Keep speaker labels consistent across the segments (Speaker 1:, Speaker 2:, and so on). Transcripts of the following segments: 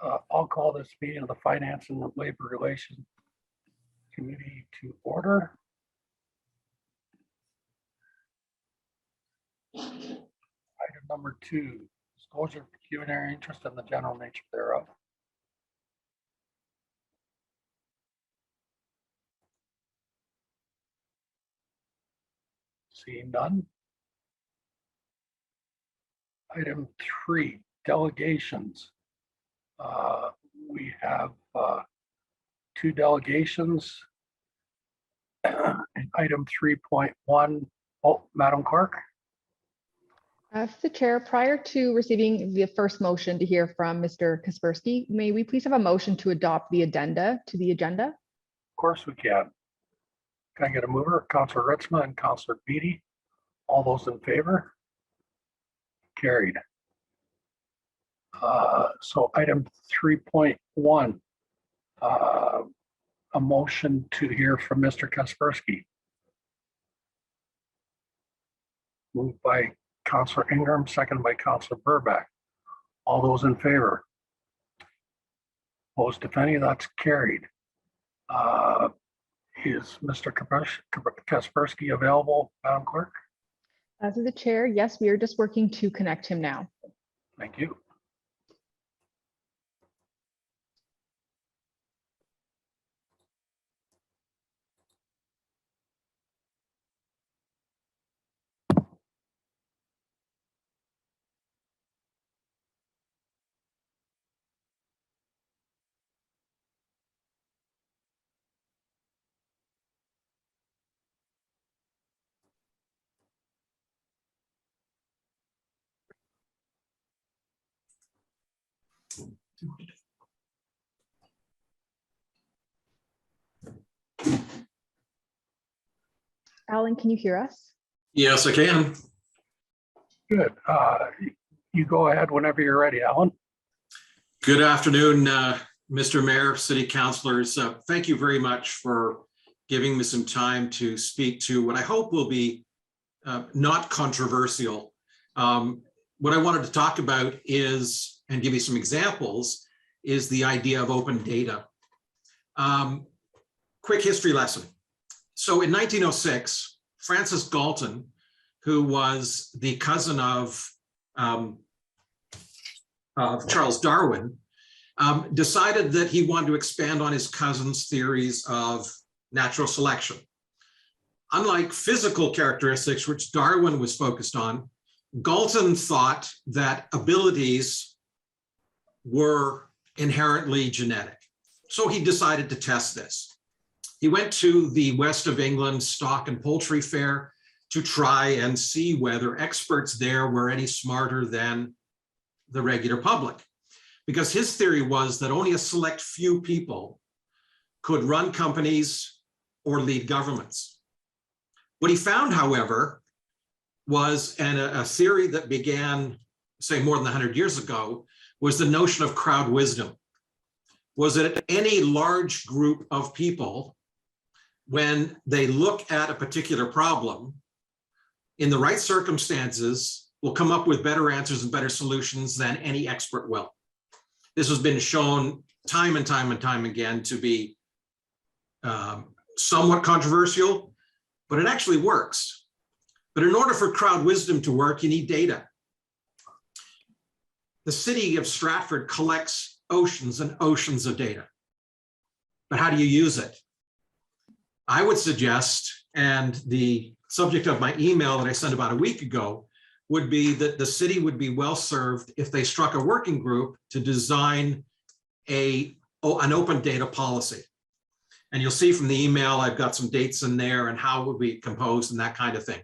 Speaker 1: I'll call this meeting of the Finance and Labor Relations Committee to order. Item number 2, disclosure of pecuniary interest and the general nature thereof. Seeing none. Item 3, delegations. We have 2 delegations. Item 3.1. Oh, Madam Clerk.
Speaker 2: The chair, prior to receiving the first motion to hear from Mr. Kaspersky, may we please have a motion to adopt the addenda to the agenda?
Speaker 1: Of course we can. Can I get a mover? Councillor Ritzma and Councillor Beatty. All those in favor? Carried. So item 3.1, a motion to hear from Mr. Kaspersky. Moved by Councillor Ingram, seconded by Councillor Burback. All those in favor? Opposed, if any? That's carried. Is Mr. Kaspersky available, Madam Clerk?
Speaker 2: Through the chair, yes, we are just working to connect him now.
Speaker 1: Thank you.
Speaker 2: Alan, can you hear us?
Speaker 3: Yes, I can.
Speaker 1: Good. You go ahead whenever you're ready, Alan.
Speaker 3: Good afternoon, Mr. Mayor, City Councilors. Thank you very much for giving me some time to speak to what I hope will be not controversial. What I wanted to talk about is, and give you some examples, is the idea of open data. Quick history lesson. So in 1906, Francis Galton, who was the cousin of Charles Darwin, decided that he wanted to expand on his cousin's theories of natural selection. Unlike physical characteristics, which Darwin was focused on, Galton thought that abilities were inherently genetic. So he decided to test this. He went to the West of England Stock and Poultry Fair to try and see whether experts there were any smarter than the regular public. Because his theory was that only a select few people could run companies or lead governments. What he found, however, was a theory that began, say, more than 100 years ago, was the notion of crowd wisdom. Was that any large group of people, when they look at a particular problem, in the right circumstances, will come up with better answers and better solutions than any expert will. This has been shown time and time and time again to be somewhat controversial, but it actually works. But in order for crowd wisdom to work, you need data. The city of Stratford collects oceans and oceans of data. But how do you use it? I would suggest, and the subject of my email that I sent about a week ago would be that the city would be well served if they struck a working group to design an open data policy. And you'll see from the email, I've got some dates in there and how it would be composed and that kind of thing.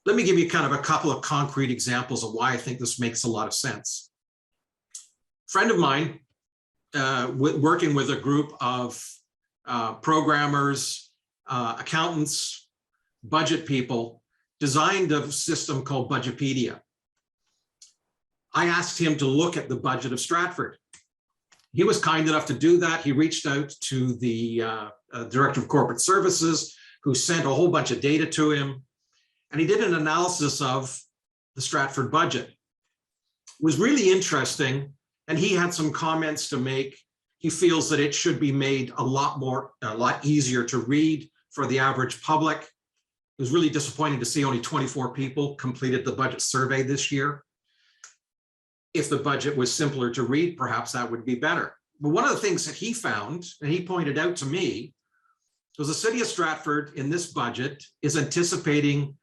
Speaker 3: Let me give you kind of a couple of concrete examples of why I think this makes a lot of sense. A friend of mine, working with a group of programmers, accountants, budget people, designed a system called Budgetpedia. I asked him to look at the budget of Stratford. He was kind enough to do that. He reached out to the Director of Corporate Services, who sent a whole bunch of data to him. And he did an analysis of the Stratford budget. It was really interesting and he had some comments to make. He feels that it should be made a lot easier to read for the average public. It was really disappointing to see only 24 people completed the budget survey this year. If the budget was simpler to read, perhaps that would be better. But one of the things that he found, and he pointed out to me, was the city of Stratford in this budget is anticipating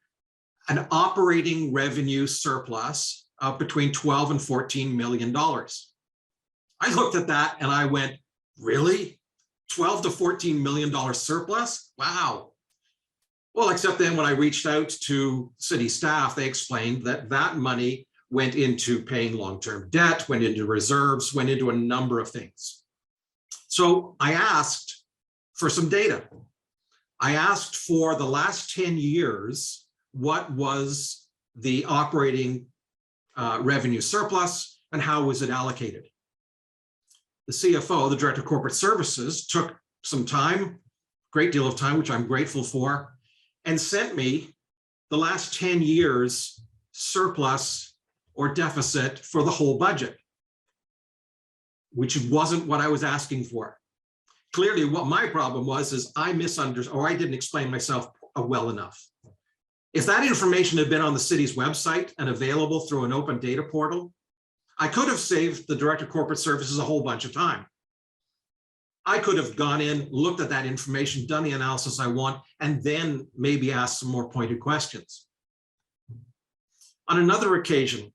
Speaker 3: an operating revenue surplus of between $12 and $14 million. I looked at that and I went, really? $12 to $14 million surplus? Wow. Well, except then when I reached out to city staff, they explained that that money went into paying long-term debt, went into reserves, went into a number of things. So I asked for some data. I asked for the last 10 years, what was the operating revenue surplus and how was it allocated? The CFO, the Director of Corporate Services, took some time, great deal of time, which I'm grateful for, and sent me the last 10 years surplus or deficit for the whole budget, which wasn't what I was asking for. Clearly, what my problem was is I misunderstood, or I didn't explain myself well enough. If that information had been on the city's website and available through an open data portal, I could have saved the Director of Corporate Services a whole bunch of time. I could have gone in, looked at that information, done the analysis I want, and then maybe asked some more pointed questions. On another occasion,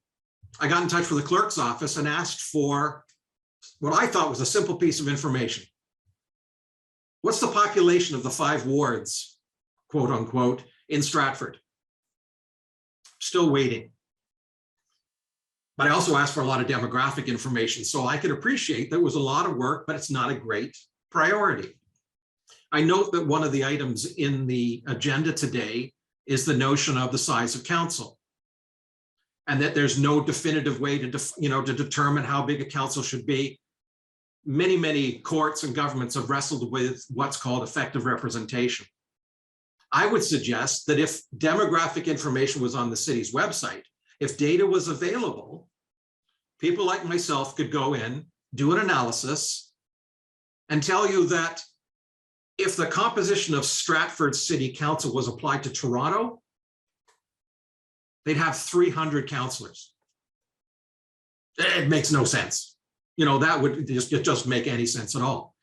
Speaker 3: I got in touch with the clerk's office and asked for what I thought was a simple piece of information. What's the population of the 5 wards, quote unquote, in Stratford? Still waiting. But I also asked for a lot of demographic information, so I could appreciate there was a lot of work, but it's not a great priority. I note that one of the items in the agenda today is the notion of the size of council, and that there's no definitive way to determine how big a council should be. Many courts and governments have wrestled with what's called effective representation. I would suggest that if demographic information was on the city's website, if data was available, people like myself could go in, do an analysis, and tell you that if the composition of Stratford City Council was applied to Toronto, they'd have 300 councillors. It makes no sense. That would just make any sense at all.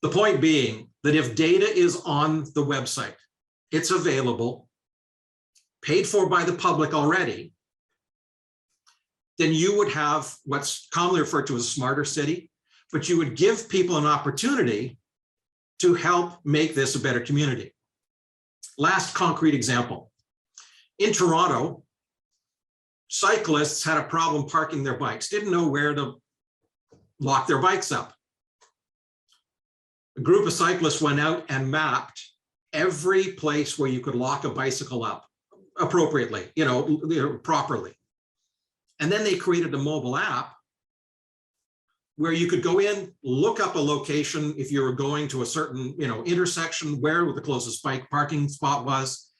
Speaker 3: The point being that if data is on the website, it's available, paid for by the public already, then you would have what's commonly referred to as a smarter city, but you would give people an opportunity to help make this a better community. Last concrete example. In Toronto, cyclists had a problem parking their bikes, didn't know where to lock their bikes up. A group of cyclists went out and mapped every place where you could lock a bicycle up appropriately, properly. And then they created a mobile app where you could go in, look up a location if you were going to a certain, intersection, where the closest bike parking spot was,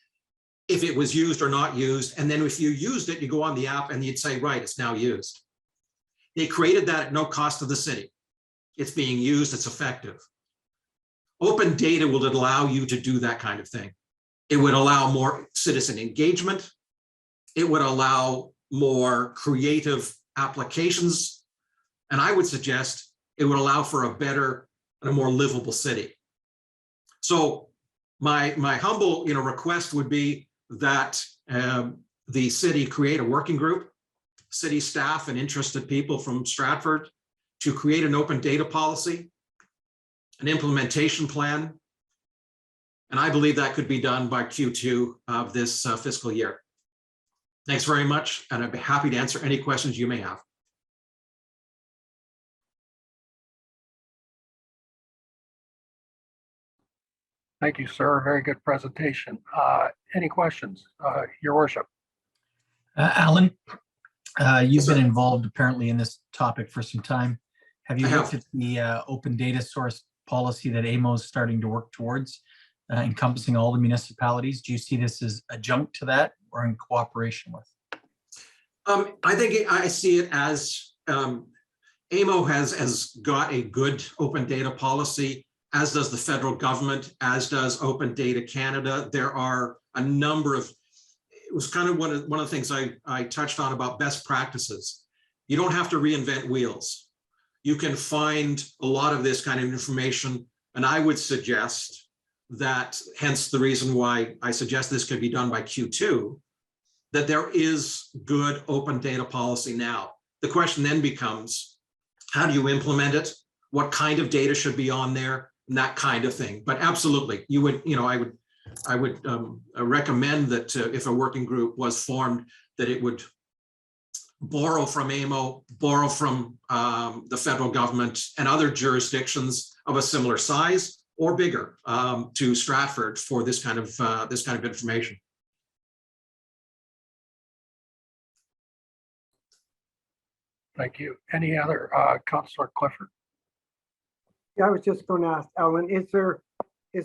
Speaker 3: if it was used or not used. And then if you used it, you go on the app and you'd say, right, it's now used. They created that at no cost to the city. It's being used, it's effective. Open data will allow you to do that kind of thing. It would allow more citizen engagement. It would allow more creative applications. And I would suggest it would allow for a better and a more livable city. So my humble request would be that the city create a working group, city staff and interested people from Stratford, to create an open data policy, an implementation plan. And I believe that could be done by Q2 of this fiscal year. Thanks very much, and I'd be happy to answer any questions you may have.
Speaker 1: Thank you, sir. Very good presentation. Any questions, Your Worship?
Speaker 4: Alan, you've been involved apparently in this topic for some time. Have you looked at the open data source policy that AMO is starting to work towards, encompassing all the municipalities? Do you see this as adjunct to that or in cooperation with?
Speaker 3: I think I see it as AMO has got a good open data policy, as does the federal government, as does Open Data Canada. There are a number of, it was kind of one of the things I touched on about best practices. You don't have to reinvent wheels. You can find a lot of this kind of information, and I would suggest that, hence the reason why I suggest this could be done by Q2, that there is good open data policy now. The question then becomes, how do you implement it? What kind of data should be on there? And that kind of thing. But absolutely, you would, I would recommend that if a working group was formed, that it would borrow from AMO, borrow from the federal government and other jurisdictions of a similar size or bigger to Stratford for this kind of information.
Speaker 1: Thank you. Any other, Councillor Clifford?
Speaker 5: Yeah, I was just going to ask Ellen, is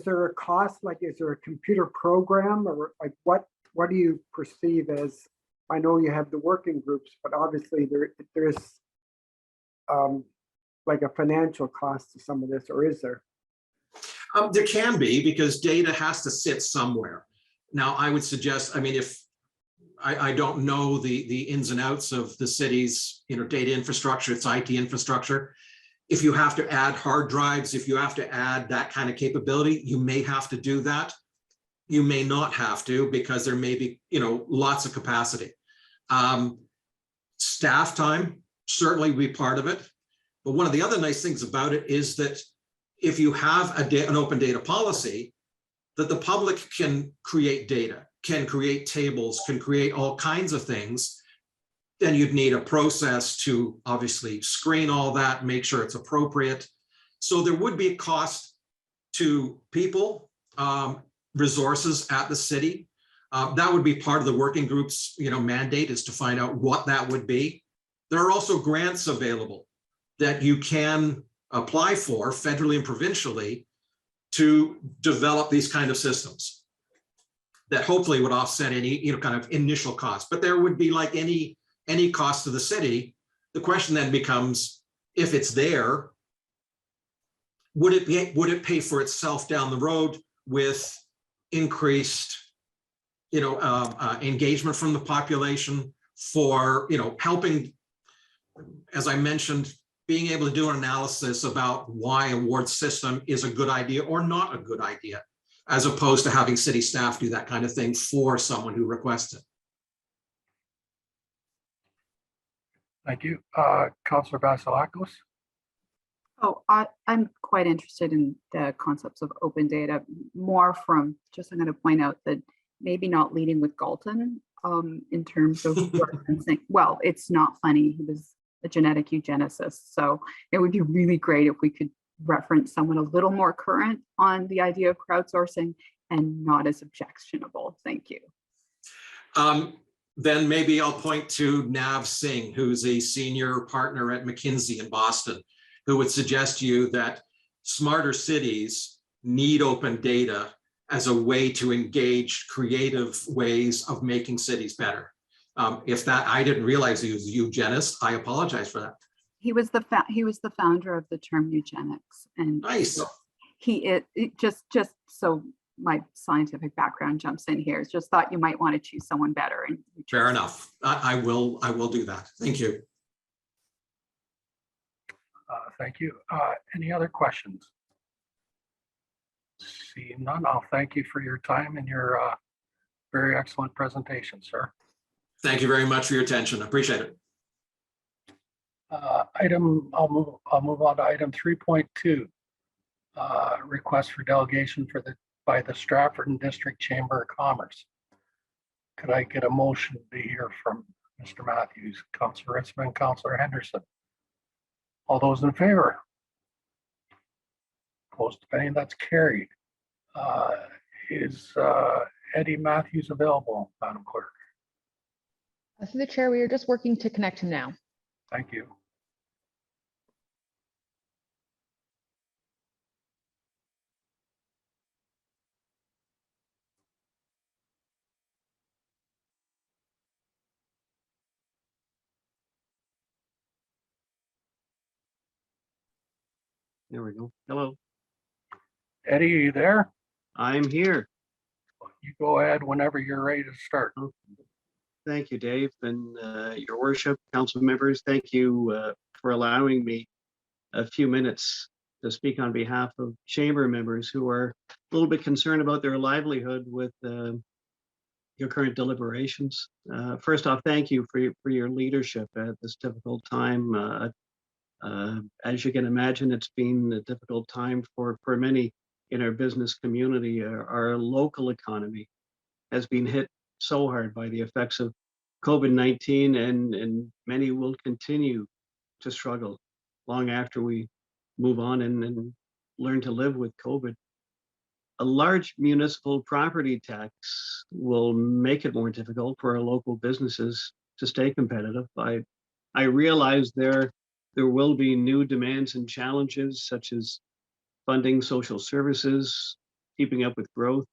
Speaker 5: there a cost, like is there a computer program, or like what do you perceive as, I know you have the working groups, but obviously there's like a financial cost to some of this, or is there?
Speaker 3: There can be, because data has to sit somewhere. Now, I would suggest, I mean, if I don't know the ins and outs of the city's, data infrastructure, its IT infrastructure. If you have to add hard drives, if you have to add that kind of capability, you may have to do that. You may not have to, because there may be, lots of capacity. Staff time certainly be part of it. But one of the other nice things about it is that if you have an open data policy, that the public can create data, can create tables, can create all kinds of things, then you'd need a process to obviously screen all that, make sure it's appropriate. So there would be a cost to people, resources at the city. That would be part of the working group's mandate, is to find out what that would be. There are also grants available that you can apply for federally and provincially to develop these kind of systems that hopefully would offset any kind of initial cost. But there would be, like any cost to the city. The question then becomes, if it's there, would it pay for itself down the road with increased engagement from the population, for helping, as I mentioned, being able to do an analysis about why a award system is a good idea or not a good idea, as opposed to having city staff do that kind of thing for someone who requests it.
Speaker 1: Thank you. Councillor Vasilakos?
Speaker 6: Oh, I'm quite interested in the concepts of open data, more from just, I'm going to point out that maybe not leading with Galton in terms of referencing. Well, it's not funny. He was a genetic eugenicist. So it would be really great if we could reference someone a little more current on the idea of crowdsourcing and not as objectionable. Thank you.
Speaker 3: Then maybe I'll point to Nav Singh, who's a senior partner at McKinsey in Boston, who would suggest to you that smarter cities need open data as a way to engage creative ways of making cities better. If that, I didn't realize he was a eugenist, I apologize for that.
Speaker 6: He was the founder of the term eugenics, and
Speaker 3: Nice.
Speaker 6: it just so my scientific background jumps in here. Just thought you might want to choose someone better. And
Speaker 3: Fair enough. I will do that. Thank you.
Speaker 1: Thank you. Any other questions? See none, I'll thank you for your time and your very excellent presentation, sir.
Speaker 3: Thank you very much for your attention. I appreciate it.
Speaker 1: I'll move on to item 3.2. Request for delegation by the Stratford and District Chamber of Commerce. Could I get a motion to hear from Mr. Matthews, Councillor Ritzman, Councillor Henderson? All those in favor? Opposed to any? That's carried. Is Eddie Matthews available, Madam Clerk?
Speaker 2: Through the chair, we are just working to connect him now.
Speaker 1: Thank you.
Speaker 7: There we go. Hello,
Speaker 1: Eddie, are you there?
Speaker 7: I'm here.
Speaker 1: You go ahead whenever you're ready to start.
Speaker 7: Thank you, Dave, and your worship, council members. Thank you for allowing me a few minutes to speak on behalf of chamber members who are a little bit concerned about their livelihood with your current deliberations. First off, thank you for your leadership at this difficult time. As you can imagine, it's been a difficult time for many in our business community. Our local economy has been hit so hard by the effects of COVID-19, and many will continue to struggle long after we move on and learn to live with COVID. A large municipal property tax will make it more difficult for our local businesses to stay competitive. I realize there will be new demands and challenges, such as funding social services, keeping up with growth.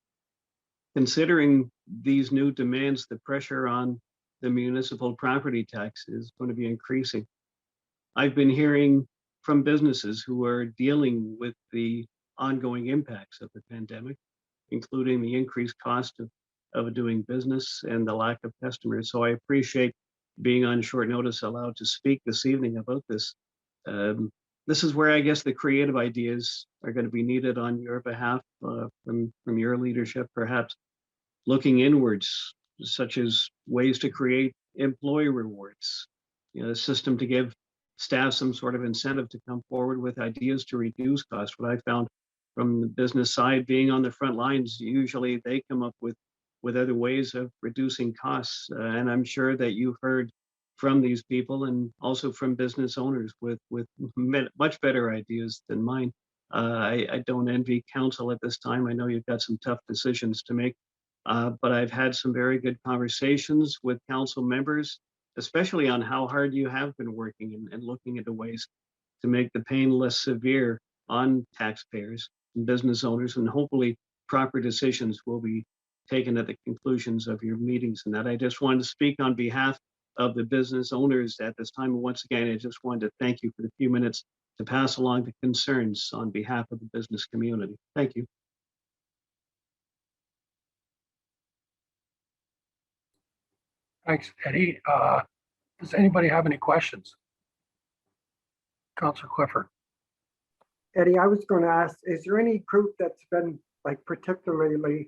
Speaker 7: Considering these new demands, the pressure on the municipal property tax is going to be increasing. I've been hearing from businesses who are dealing with the ongoing impacts of the pandemic, including the increased cost of doing business and the lack of customers. So I appreciate being on short notice allowed to speak this evening about this. This is where I guess the creative ideas are going to be needed on your behalf from your leadership, perhaps looking inwards, such as ways to create employee rewards, a system to give staff some sort of incentive to come forward with ideas to reduce costs. What I found from the business side, being on the front lines, usually they come up with other ways of reducing costs. And I'm sure that you've heard from these people and also from business owners with much better ideas than mine. I don't envy council at this time. I know you've got some tough decisions to make, but I've had some very good conversations with council members, especially on how hard you have been working and looking into ways to make the pain less severe on taxpayers and business owners, and hopefully proper decisions will be taken at the conclusions of your meetings. And that I just wanted to speak on behalf of the business owners at this time. And once again, I just wanted to thank you for the few minutes to pass along the concerns on behalf of the business community. Thank you.
Speaker 1: Thanks, Eddie. Does anybody have any questions? Councillor Clifford.
Speaker 5: Eddie, I was going to ask, is there any group that's been like particularly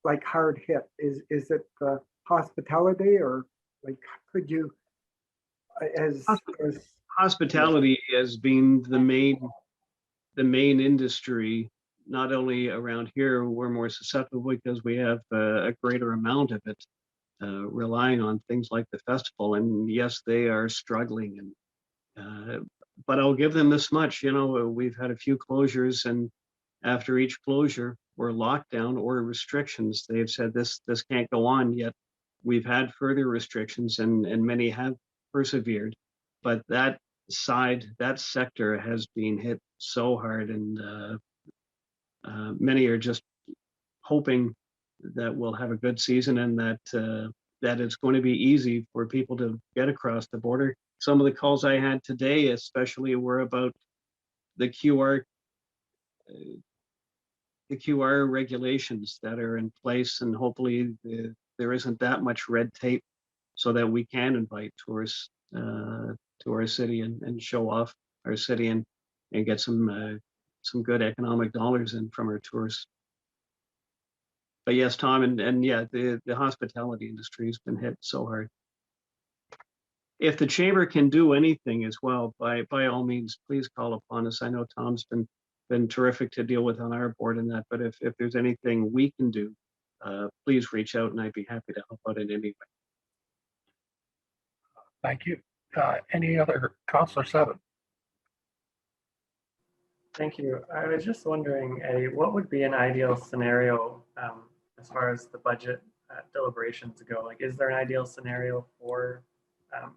Speaker 5: like hard hit? Is it hospitality, or like could you as
Speaker 7: hospitality has been the main industry, not only around here, we're more susceptible because we have a greater amount of it relying on things like the festival. And yes, they are struggling, and but I'll give them this much, we've had a few closures, and after each closure or lockdown or restrictions, they've said this can't go on. Yet we've had further restrictions, and many have persevered. But that sector has been hit so hard, and many are just hoping that we'll have a good season, and that it's going to be easy for people to get across the border. Some of the calls I had today, especially, were about the QR regulations that are in place, and hopefully there isn't that much red tape, so that we can invite tourists to our city and show off our city and get some good economic dollars in from our tourists. But yes, Tom, and yeah, the hospitality industry has been hit so hard. If the chamber can do anything as well, by all means, please call upon us. I know Tom's been terrific to deal with on our board and that, but if there's anything we can do, please reach out, and I'd be happy to help out in any way.
Speaker 1: Thank you. Any other, Councillor Seven?
Speaker 8: Thank you. I was just wondering, Eddie, what would be an ideal scenario as far as the budget deliberations go? Like, is there an ideal scenario for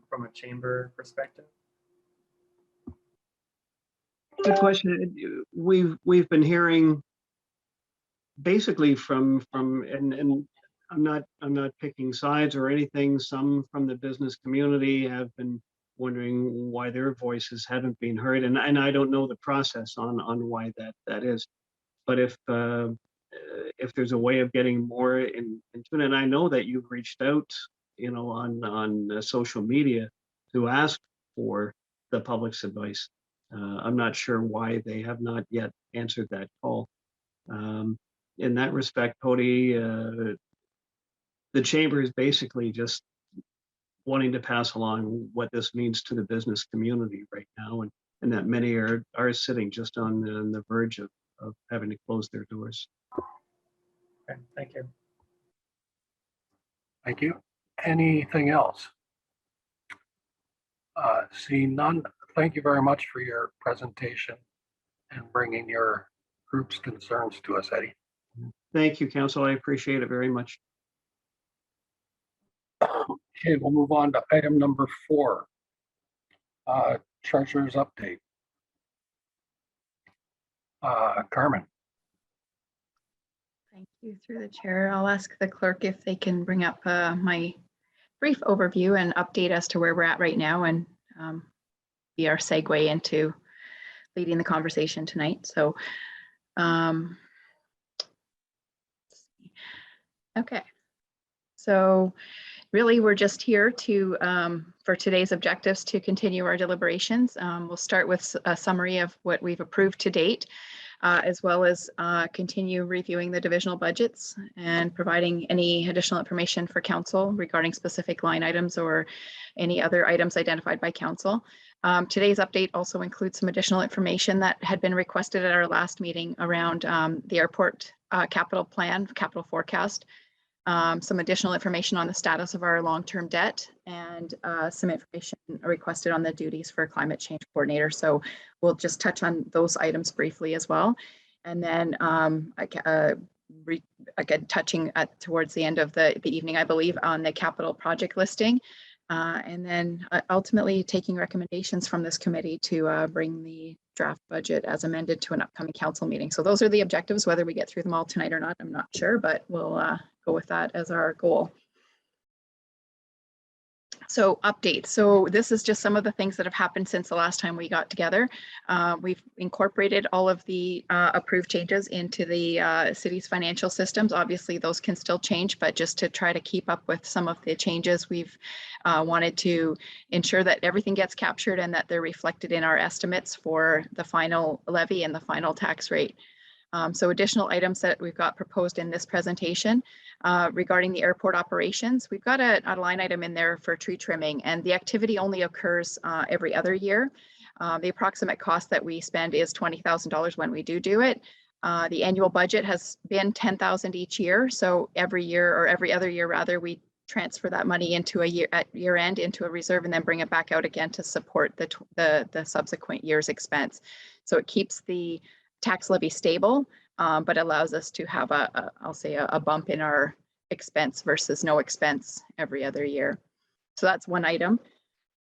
Speaker 8: from a chamber perspective?
Speaker 7: Good question. We've been hearing basically from and I'm not picking sides or anything. Some from the business community have been wondering why their voices haven't been heard. And I don't know the process on why that is. But if there's a way of getting more into it, and I know that you've reached out, on social media to ask for the public's advice. I'm not sure why they have not yet answered that call. In that respect, Cody, the chamber is basically just wanting to pass along what this means to the business community right now, and that many are sitting just on the verge of having to close their doors.
Speaker 8: Okay, thank you.
Speaker 1: Thank you. Anything else? Seeing none, thank you very much for your presentation and bringing your group's concerns to us, Eddie.
Speaker 7: Thank you, Council. I appreciate it very much.
Speaker 1: Okay, we'll move on to item number 4, treasurer's update. Carmen.
Speaker 9: Thank you. Through the chair, I'll ask the clerk if they can bring up my brief overview and update as to where we're at right now, and be our segue into leading the conversation tonight. So, okay. So really, we're just here to, for today's objectives, to continue our deliberations. We'll start with a summary of what we've approved to date, as well as continue reviewing the divisional budgets and providing any additional information for council regarding specific line items or any other items identified by council. Today's update also includes some additional information that had been requested at our last meeting around the airport capital plan, capital forecast, some additional information on the status of our long-term debt, and some information requested on the duties for climate change coordinator. So we'll just touch on those items briefly as well. And then again, touching towards the end of the evening, I believe, on the capital project listing. And then ultimately taking recommendations from this committee to bring the draft budget as amended to an upcoming council meeting. So those are the objectives. Whether we get through them all tonight or not, I'm not sure, but we'll go with that as our goal. So updates. So this is just some of the things that have happened since the last time we got together. We've incorporated all of the approved changes into the city's financial systems. Obviously, those can still change, but just to try to keep up with some of the changes, we've wanted to ensure that everything gets captured and that they're reflected in our estimates for the final levy and the final tax rate. So additional items that we've got proposed in this presentation regarding the airport operations, we've got a line item in there for tree trimming, and the activity only occurs every other year. The approximate cost that we spend is $20,000 when we do it. The annual budget has been $10,000 each year. So every year, or every other year rather, we transfer that money into at year end into a reserve and then bring it back out again to support the subsequent year's expense. So it keeps the tax levy stable, but allows us to have I'll say a bump in our expense versus no expense every other year. So that's one item.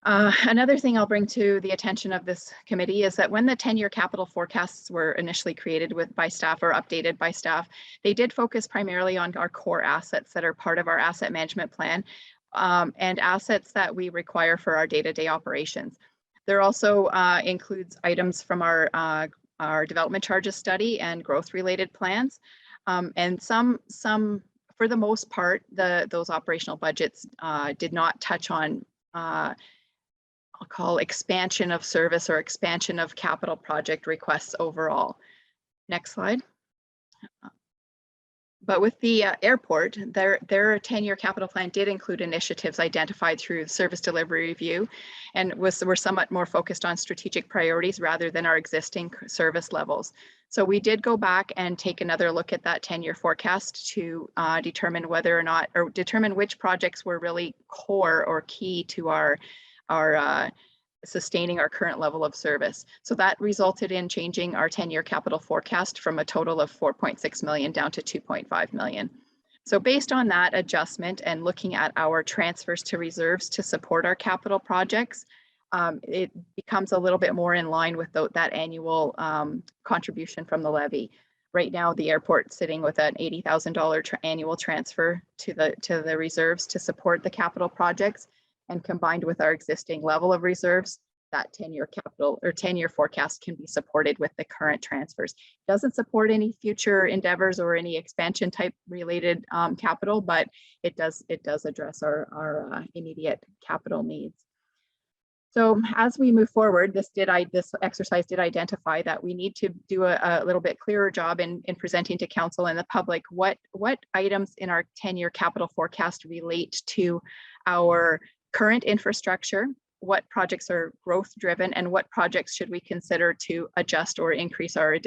Speaker 9: Another thing I'll bring to the attention of this committee is that when the 10-year capital forecasts were initially created by staff or updated by staff, they did focus primarily on our core assets that are part of our asset management plan and assets that we require for our day-to-day operations. There also includes items from our development charges study and growth related plans. And some, for the most part, those operational budgets did not touch on, I'll call expansion of service or expansion of capital project requests overall. Next slide. But with the airport, their 10-year capital plan did include initiatives identified through the service delivery review, and were somewhat more focused on strategic priorities rather than our existing service levels. So we did go back and take another look at that 10-year forecast to determine whether or not, or determine which projects were really core or key to our sustaining our current level of service. So that resulted in changing our 10-year capital forecast from a total of 4.6 million down to 2.5 million. So based on that adjustment and looking at our transfers to reserves to support our capital projects, it becomes a little bit more in line with that annual contribution from the levy. Right now, the airport's sitting with an $80,000 annual transfer to the reserves to support the capital projects. And combined with our existing level of reserves, that 10-year capital or 10-year forecast can be supported with the current transfers. It doesn't support any future endeavors or any expansion type related capital, but it does address our immediate capital needs. So as we move forward, this exercise did identify that we need to do a little bit clearer job in presenting to council and the public what items in our 10-year capital forecast relate to our current infrastructure, what projects are growth driven, and what projects should we consider to adjust or increase our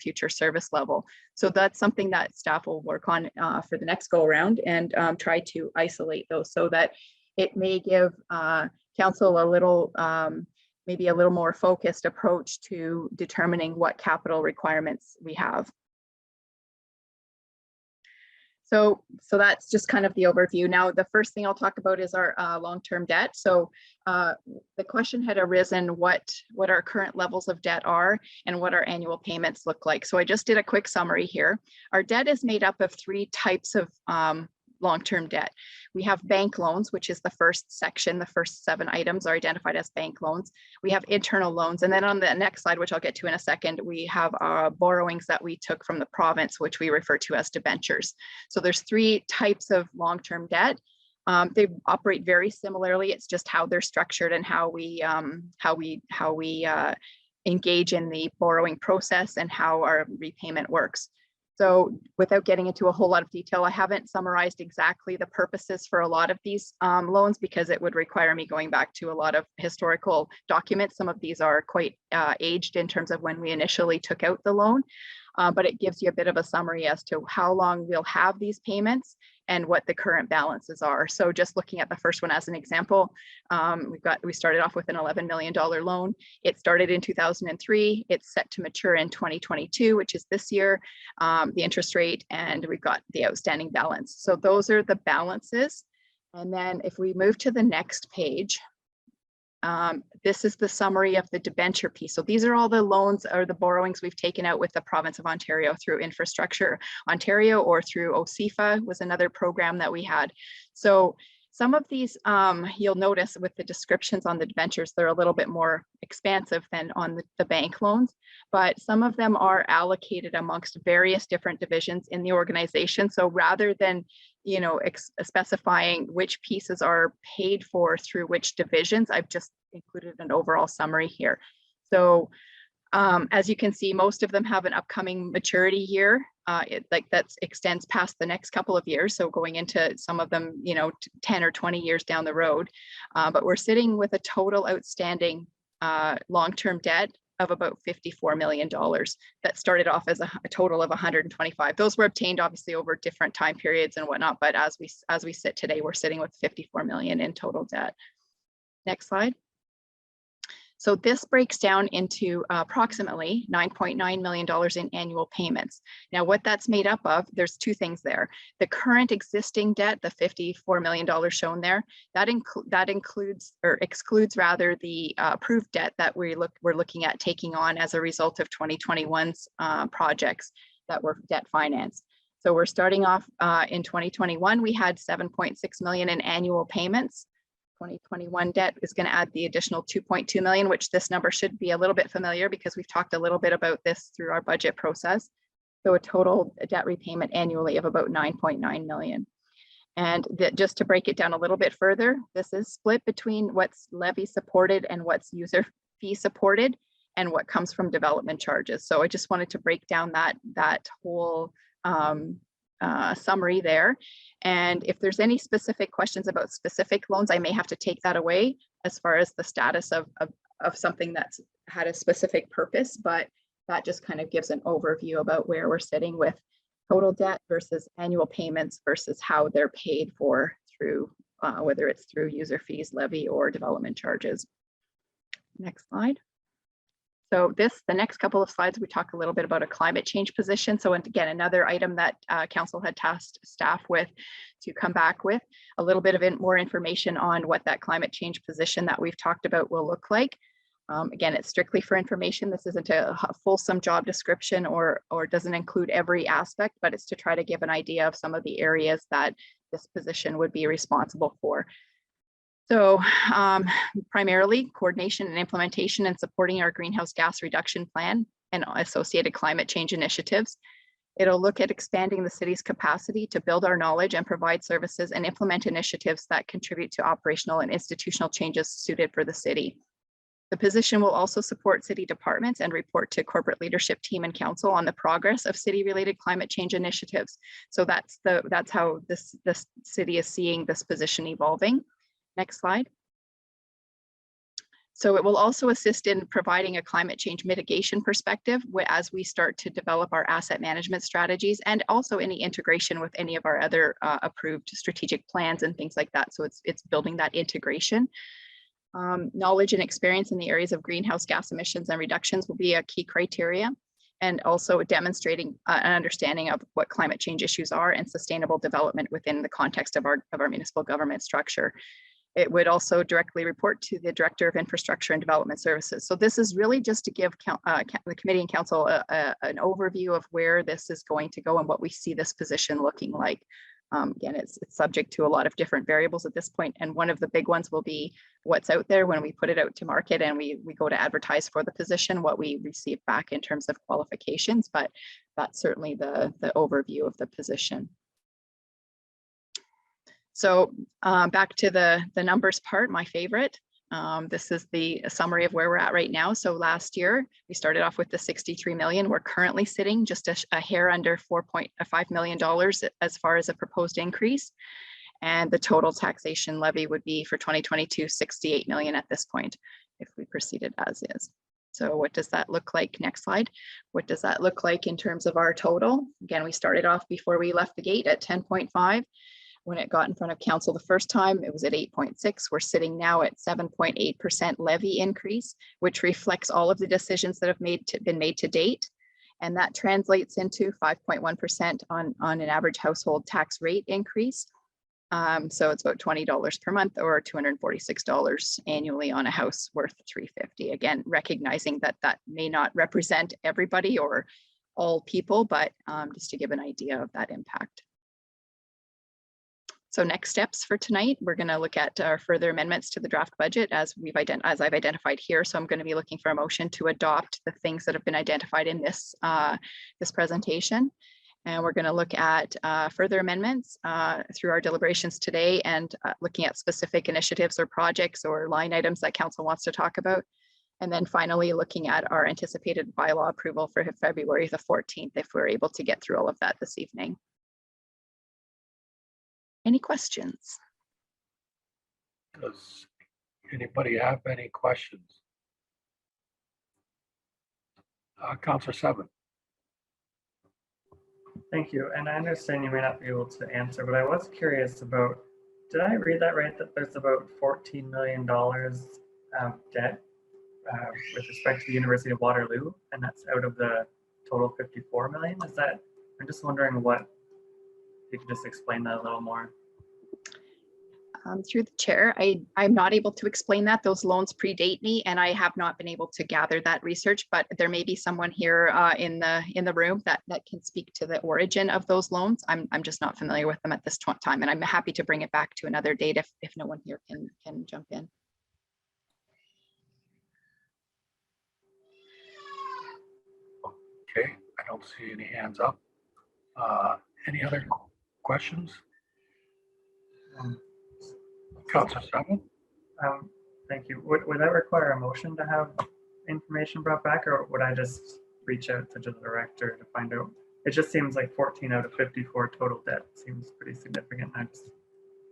Speaker 9: future service level. So that's something that staff will work on for the next go around and try to isolate those so that it may give council a little, maybe a little more focused approach to determining what capital requirements we have. So that's just kind of the overview. Now, the first thing I'll talk about is our long-term debt. So the question had arisen what our current levels of debt are and what our annual payments look like. So I just did a quick summary here. Our debt is made up of 3 types of long-term debt. We have bank loans, which is the first section. The first 7 items are identified as bank loans. We have internal loans. And then on the next slide, which I'll get to in a second, we have borrowings that we took from the province, which we refer to as debentures. So there's 3 types of long-term debt. They operate very similarly. It's just how they're structured and how we engage in the borrowing process and how our repayment works. So without getting into a whole lot of detail, I haven't summarized exactly the purposes for a lot of these loans because it would require me going back to a lot of historical documents. Some of these are quite aged in terms of when we initially took out the loan, but it gives you a bit of a summary as to how long we'll have these payments and what the current balances are. So just looking at the first one as an example, we started off with an $11 million loan. It started in 2003. It's set to mature in 2022, which is this year, the interest rate, and we've got the outstanding balance. So those are the balances. And then if we move to the next page, this is the summary of the debenture piece. So these are all the loans or the borrowings we've taken out with the province of Ontario through Infrastructure Ontario or through OCFA was another program that we had. So some of these, you'll notice with the descriptions on the debentures, they're a little bit more expansive than on the bank loans, but some of them are allocated amongst various different divisions in the organization. So rather than specifying which pieces are paid for through which divisions, I've just included an overall summary here. So as you can see, most of them have an upcoming maturity year. That extends past the next couple of years. So going into some of them, 10 or 20 years down the road. But we're sitting with a total outstanding long-term debt of about $54 million that started off as a total of 125. Those were obtained obviously over different time periods and whatnot, but as we sit today, we're sitting with 54 million in total debt. Next slide. So this breaks down into approximately $9.9 million in annual payments. Now, what that's made up of, there's 2 things there. The current existing debt, the $54 million shown there, that includes or excludes rather the approved debt that we're looking at taking on as a result of 2021's projects that were debt financed. So we're starting off in 2021, we had $7.6 million in annual payments. 2021 debt is going to add the additional 2.2 million, which this number should be a little bit familiar because we've talked a little bit about this through our budget process. So a total debt repayment annually of about 9.9 million. And just to break it down a little bit further, this is split between what's levy supported and what's user fee supported and what comes from development charges. So I just wanted to break down that whole summary there. And if there's any specific questions about specific loans, I may have to take that away as far as the status of something that's had a specific purpose, but that just kind of gives an overview about where we're sitting with total debt versus annual payments versus how they're paid for through, whether it's through user fees, levy, or development charges. Next slide. So the next couple of slides, we talk a little bit about a climate change position. So again, another item that council had tasked staff with to come back with a little bit of more information on what that climate change position that we've talked about will look like. Again, it's strictly for information. This isn't a fulsome job description or doesn't include every aspect, but it's to try to give an idea of some of the areas that this position would be responsible for. So primarily coordination and implementation and supporting our greenhouse gas reduction plan and associated climate change initiatives. It'll look at expanding the city's capacity to build our knowledge and provide services and implement initiatives that contribute to operational and institutional changes suited for the city. The position will also support city departments and report to corporate leadership team and council on the progress of city-related climate change initiatives. So that's how this city is seeing this position evolving. Next slide. So it will also assist in providing a climate change mitigation perspective as we start to develop our asset management strategies, and also any integration with any of our other approved strategic plans and things like that. So it's building that integration. Knowledge and experience in the areas of greenhouse gas emissions and reductions will be a key criteria, and also demonstrating an understanding of what climate change issues are and sustainable development within the context of our municipal government structure. It would also directly report to the Director of Infrastructure and Development Services. So this is really just to give the committee and council an overview of where this is going to go and what we see this position looking like. Again, it's subject to a lot of different variables at this point, and one of the big ones will be what's out there when we put it out to market and we go to advertise for the position, what we receive back in terms of qualifications, but that's certainly the overview of the position. So back to the numbers part, my favorite. This is the summary of where we're at right now. So last year, we started off with the 63 million. We're currently sitting just a hair under $4.5 million as far as a proposed increase. And the total taxation levy would be for 2022, 68 million at this point, if we proceeded as is. So what does that look like? Next slide. What does that look like in terms of our total? Again, we started off before we left the gate at 10.5. When it got in front of council the first time, it was at 8.6. We're sitting now at 7.8% levy increase, which reflects all of the decisions that have been made to date. And that translates into 5.1% on an average household tax rate increase. So it's about $20 per month or $246 annually on a house worth $350. Again, recognizing that that may not represent everybody or all people, but just to give an idea of that impact. So next steps for tonight, we're going to look at our further amendments to the draft budget as I've identified here. So I'm going to be looking for a motion to adopt the things that have been identified in this presentation. And we're going to look at further amendments through our deliberations today, and looking at specific initiatives or projects or line items that council wants to talk about. And then finally, looking at our anticipated bylaw approval for February the 14th, if we're able to get through all of that this evening. Any questions?
Speaker 1: Does anybody have any questions? Councillor Seven.
Speaker 8: Thank you. And I understand you may not be able to answer, but I was curious about, did I read that right, that there's about $14 million debt with respect to the University of Waterloo, and that's out of the total 54 million? Is that, I'm just wondering what, if you could just explain that a little more.
Speaker 9: Through the chair, I'm not able to explain that. Those loans predate me, and I have not been able to gather that research, but there may be someone here in the room that can speak to the origin of those loans. I'm just not familiar with them at this time, and I'm happy to bring it back to another date if no one here can jump in.
Speaker 1: Okay, I don't see any hands up. Any other questions? Councillor Seven.
Speaker 8: Thank you. Would that require a motion to have information brought back, or would I just reach out to the director to find out? It just seems like 14 out of 54 total debt seems pretty significant. I just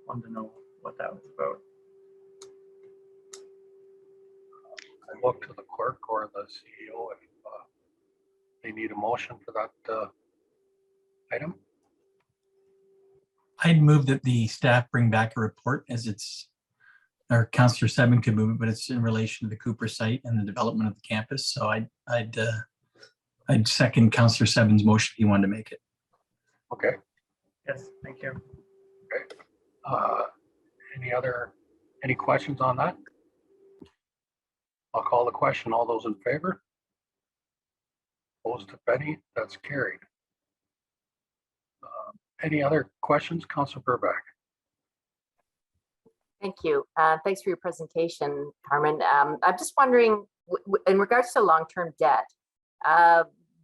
Speaker 8: wanted to know what that was about.
Speaker 1: I look to the clerk or the CEO if they need a motion for that item.
Speaker 4: I'd move that the staff bring back a report, as it's, or Councillor Seven could move it, but it's in relation to the Cooper site and the development of the campus. So I'd second Councillor Seven's motion if he wanted to make it.
Speaker 1: Okay.
Speaker 8: Yes, thank you.
Speaker 1: Okay. Any questions on that? I'll call the question. All those in favor? Opposed, if any? That's carried. Any other questions, Councillor Burback?
Speaker 10: Thank you. Thanks for your presentation, Carmen. I'm just wondering, in regards to long-term debt,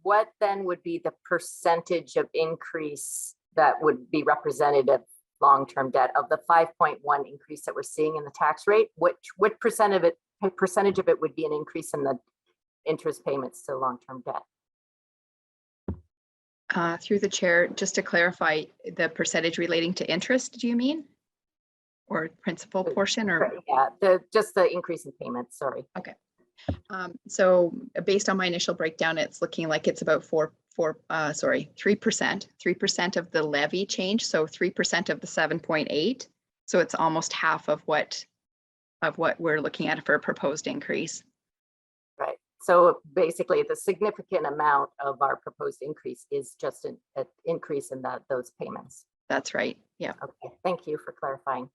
Speaker 10: what then would be the percentage of increase that would be representative long-term debt of the 5.1 increase that we're seeing in the tax rate? What percentage of it would be an increase in the interest payments to long-term debt?
Speaker 9: Through the chair, just to clarify, the percentage relating to interest, do you mean? Or principal portion, or?
Speaker 10: Yeah, just the increase in payments, sorry.
Speaker 9: Okay. So based on my initial breakdown, it's looking like it's about 3%, 3% of the levy change. So 3% of the 7.8. So it's almost half of what we're looking at for a proposed increase.
Speaker 10: Right. So basically the significant amount of our proposed increase is just an increase in those payments.
Speaker 9: That's right. Yeah.
Speaker 10: Okay. Thank you for clarifying.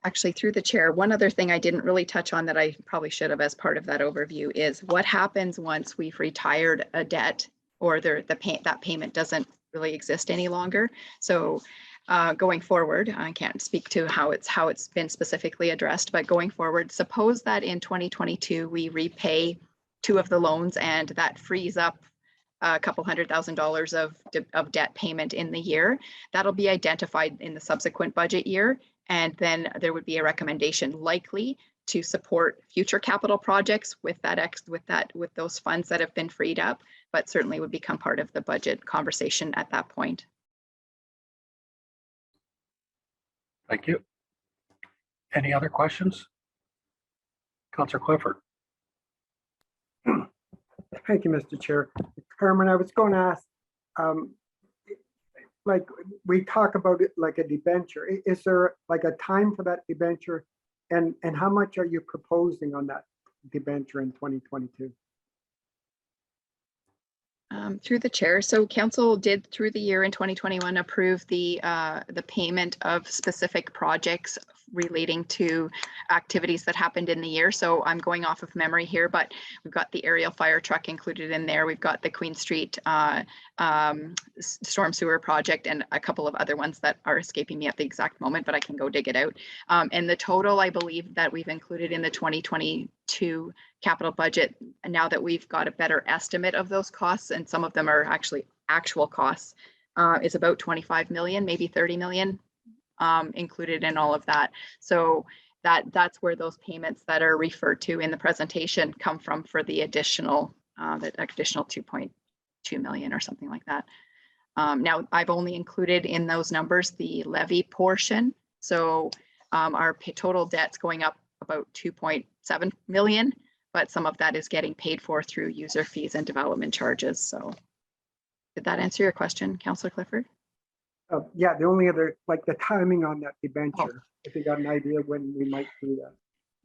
Speaker 9: Actually, through the chair, one other thing I didn't really touch on that I probably should have as part of that overview is what happens once we've retired a debt or that payment doesn't really exist any longer. So going forward, I can't speak to how it's been specifically addressed, but going forward, suppose that in 2022 we repay 2 of the loans and that frees up a couple $100,000 of debt payment in the year. That'll be identified in the subsequent budget year. And then there would be a recommendation likely to support future capital projects with those funds that have been freed up, but certainly would become part of the budget conversation at that point.
Speaker 1: Thank you. Any other questions? Councillor Clifford.
Speaker 5: Thank you, Mr. Chair. Carmen, I was going to ask, like we talk about it like a debenture. Is there like a time for that debenture? And how much are you proposing on that debenture in 2022?
Speaker 9: Through the chair, so council did through the year in 2021 approve the payment of specific projects relating to activities that happened in the year. So I'm going off of memory here, but we've got the aerial fire truck included in there. We've got the Queen Street storm sewer project and a couple of other ones that are escaping me at the exact moment, but I can go dig it out. And the total, I believe, that we've included in the 2022 capital budget, and now that we've got a better estimate of those costs, and some of them are actually actual costs, is about 25 million, maybe 30 million included in all of that. So that's where those payments that are referred to in the presentation come from for the additional 2.2 million or something like that. Now I've only included in those numbers the levy portion. So our total debt's going up about 2.7 million, but some of that is getting paid for through user fees and development charges. So did that answer your question, Councillor Clifford?
Speaker 5: Yeah, the only other, like the timing on that debenture, if you got an idea when we might do that.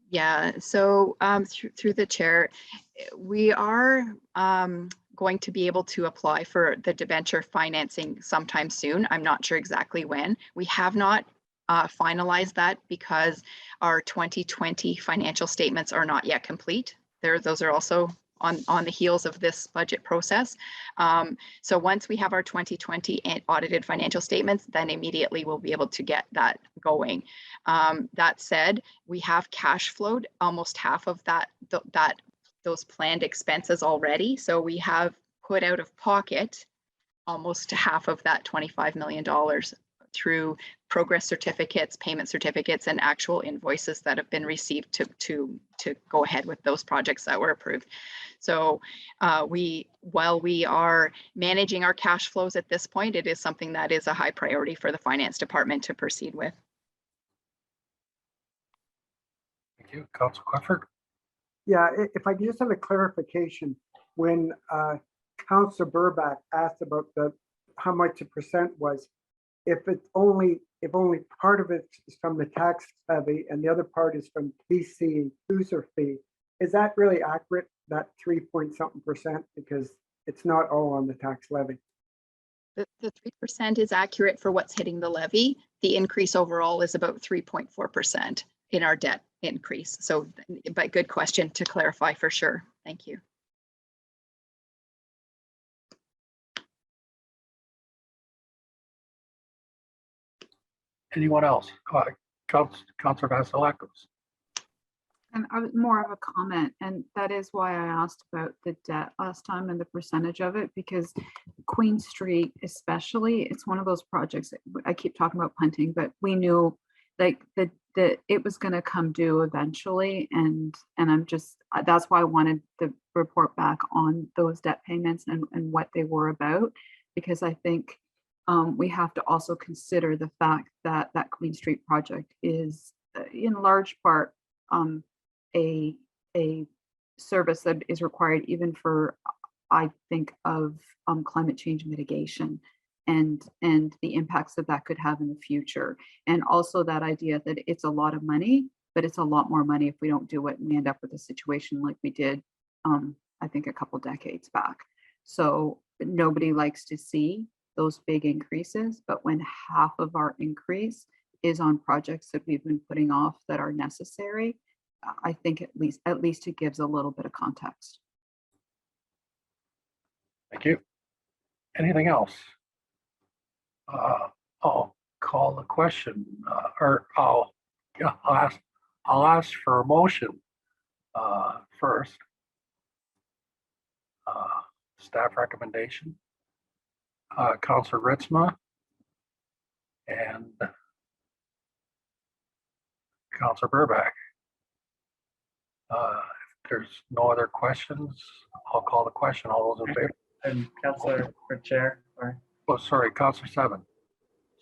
Speaker 9: Yeah, so through the chair, we are going to be able to apply for the debenture financing sometime soon. I'm not sure exactly when. We have not finalized that because our 2020 financial statements are not yet complete. Those are also on the heels of this budget process. So once we have our 2020 audited financial statements, then immediately we'll be able to get that going. That said, we have cash flowed almost half of those planned expenses already. So we have put out of pocket almost half of that $25 million through progress certificates, payment certificates, and actual invoices that have been received to go ahead with those projects that were approved. So while we are managing our cash flows at this point, it is something that is a high priority for the finance department to proceed with.
Speaker 1: Thank you, Councillor Clifford.
Speaker 5: Yeah, if I could just have a clarification, when Councillor Burbach asked about how much the percent was, if only part of it is from the tax levy and the other part is from BC user fee, is that really accurate, that 3-point-something%? Because it's not all on the tax levy.
Speaker 9: The 3% is accurate for what's hitting the levy. The increase overall is about 3.4% in our debt increase. So, but good question to clarify for sure. Thank you.
Speaker 1: Anyone else? Councillor Vasilakos.
Speaker 6: And I was more of a comment, and that is why I asked about the debt last time and the percentage of it, because Queen Street especially, it's one of those projects that I keep talking about punting, but we knew like that it was going to come due eventually, and I'm just, that's why I wanted the report back on those debt payments and what they were about, because I think we have to also consider the fact that that Queen Street project is in large part a service that is required even for, I think, of climate change mitigation and the impacts that that could have in the future. And also that idea that it's a lot of money, but it's a lot more money if we don't do it and we end up with a situation like we did, I think, a couple decades back. So nobody likes to see those big increases, but when half of our increase is on projects that we've been putting off that are necessary, I think at least it gives a little bit of context.
Speaker 1: Thank you. Anything else? I'll call the question, or I'll ask for a motion first. Staff recommendation. Councillor Ritzma and Councillor Burback. If there's no other questions, I'll call the question. All those in favor?
Speaker 8: And Councillor for Chair, sorry.
Speaker 1: Oh, sorry, Councillor Seven.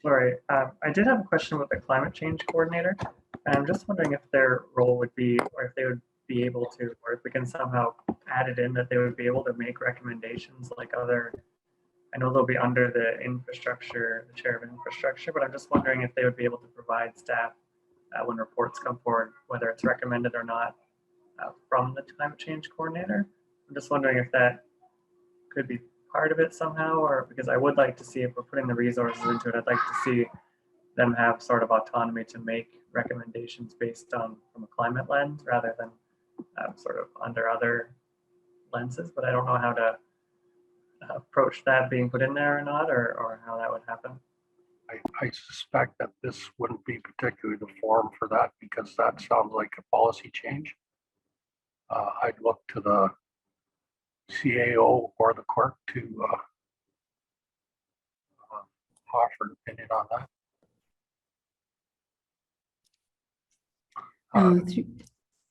Speaker 8: Sorry, I did have a question with the climate change coordinator. And I'm just wondering if their role would be, or if they would be able to, or if we can somehow add it in that they would be able to make recommendations like other, I know they'll be under the infrastructure, the chair of infrastructure, but I'm just wondering if they would be able to provide staff when reports come forward, whether it's recommended or not, from the climate change coordinator. I'm just wondering if that could be part of it somehow, or because I would like to see, if we're putting the resources into it, I'd like to see them have sort of autonomy to make recommendations based on from a climate lens rather than sort of under other lenses. But I don't know how to approach that being put in there or not, or how that would happen.
Speaker 1: I suspect that this wouldn't be particularly the forum for that, because that sounds like a policy change. I'd look to the CAO or the clerk to offer an opinion on that.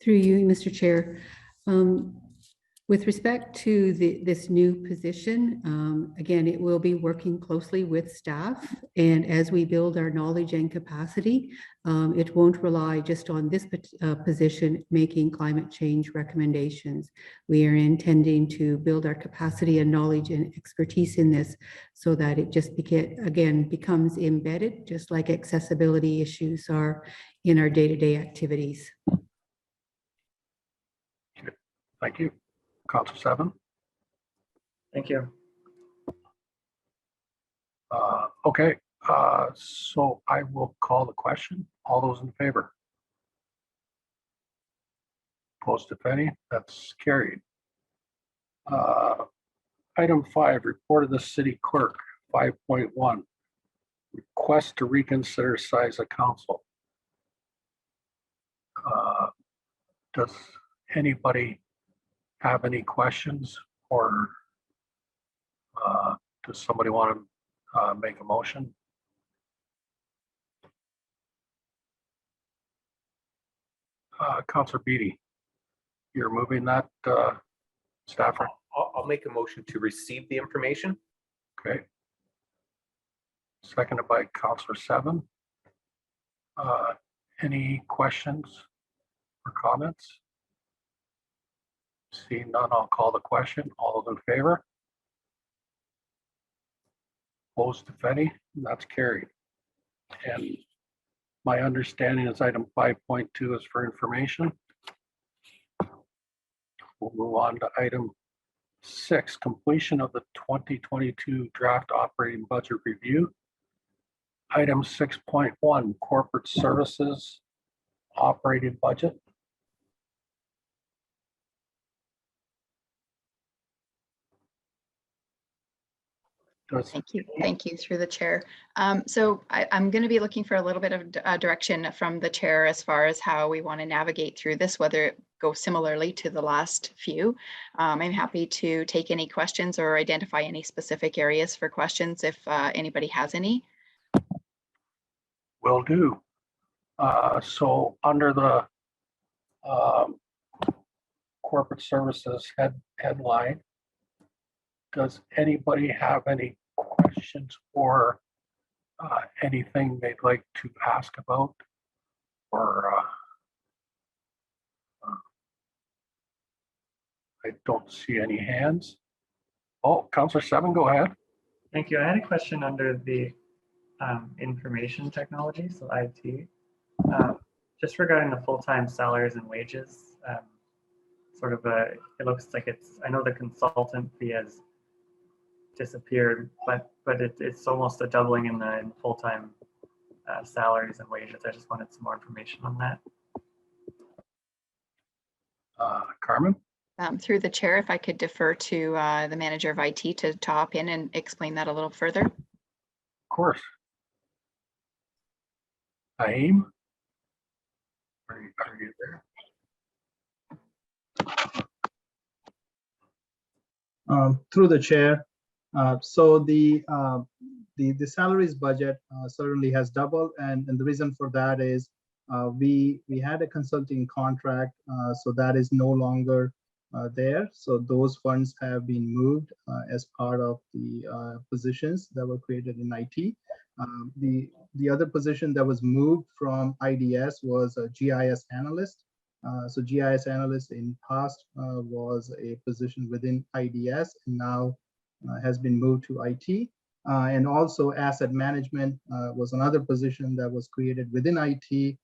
Speaker 11: Through you, Mr. Chair. With respect to this new position, again, it will be working closely with staff. And as we build our knowledge and capacity, it won't rely just on this position making climate change recommendations. We are intending to build our capacity and knowledge and expertise in this so that it just becomes embedded, just like accessibility issues are in our day-to-day activities.
Speaker 1: Thank you. Council Seven.
Speaker 8: Thank you.
Speaker 1: Okay, so I will call the question. All those in favor? Opposed, if any? That's carried. Item 5, report of the city clerk. 5.1, request to reconsider size of council. Does anybody have any questions, or does somebody want to make a motion? Councillor Beatty, you're moving that, Stratford?
Speaker 12: I'll make a motion to receive the information.
Speaker 1: Okay. Seconded by Councillor Seven. Any questions or comments? Seeing none, I'll call the question. All those in favor? Opposed, if any? That's carried. And my understanding is item 5.2 is for information. We'll move on to item 6, completion of the 2022 draft operating budget review. Item 6.1, corporate services operating budget. Does,
Speaker 9: Thank you through the chair. So I'm going to be looking for a little bit of direction from the chair as far as how we want to navigate through this, whether it goes similarly to the last few. I'm happy to take any questions or identify any specific areas for questions if anybody has any.
Speaker 1: will do. So under the corporate services headline, does anybody have any questions or anything they'd like to ask about? Or I don't see any hands. Oh, Councillor Seven, go ahead.
Speaker 8: Thank you. I had a question under the information technology, so IT, just regarding the full-time salaries and wages. Sort of it looks like it's, I know the consultant fee has disappeared, but it's almost a doubling in the full-time salaries and wages. I just wanted some more information on that.
Speaker 1: Carmen?
Speaker 9: Through the chair, if I could defer to the manager of IT to top in and explain that a little further.
Speaker 1: Of course. Naeem? Are you there?
Speaker 13: Through the chair, so the salaries budget certainly has doubled, and the reason for that is we had a consulting contract, so that is no longer there. So those funds have been moved as part of the positions that were created in IT. The other position that was moved from IDS was a GIS analyst. So GIS analyst in past was a position within IDS and now has been moved to IT. And also asset management was another position that was created within IT.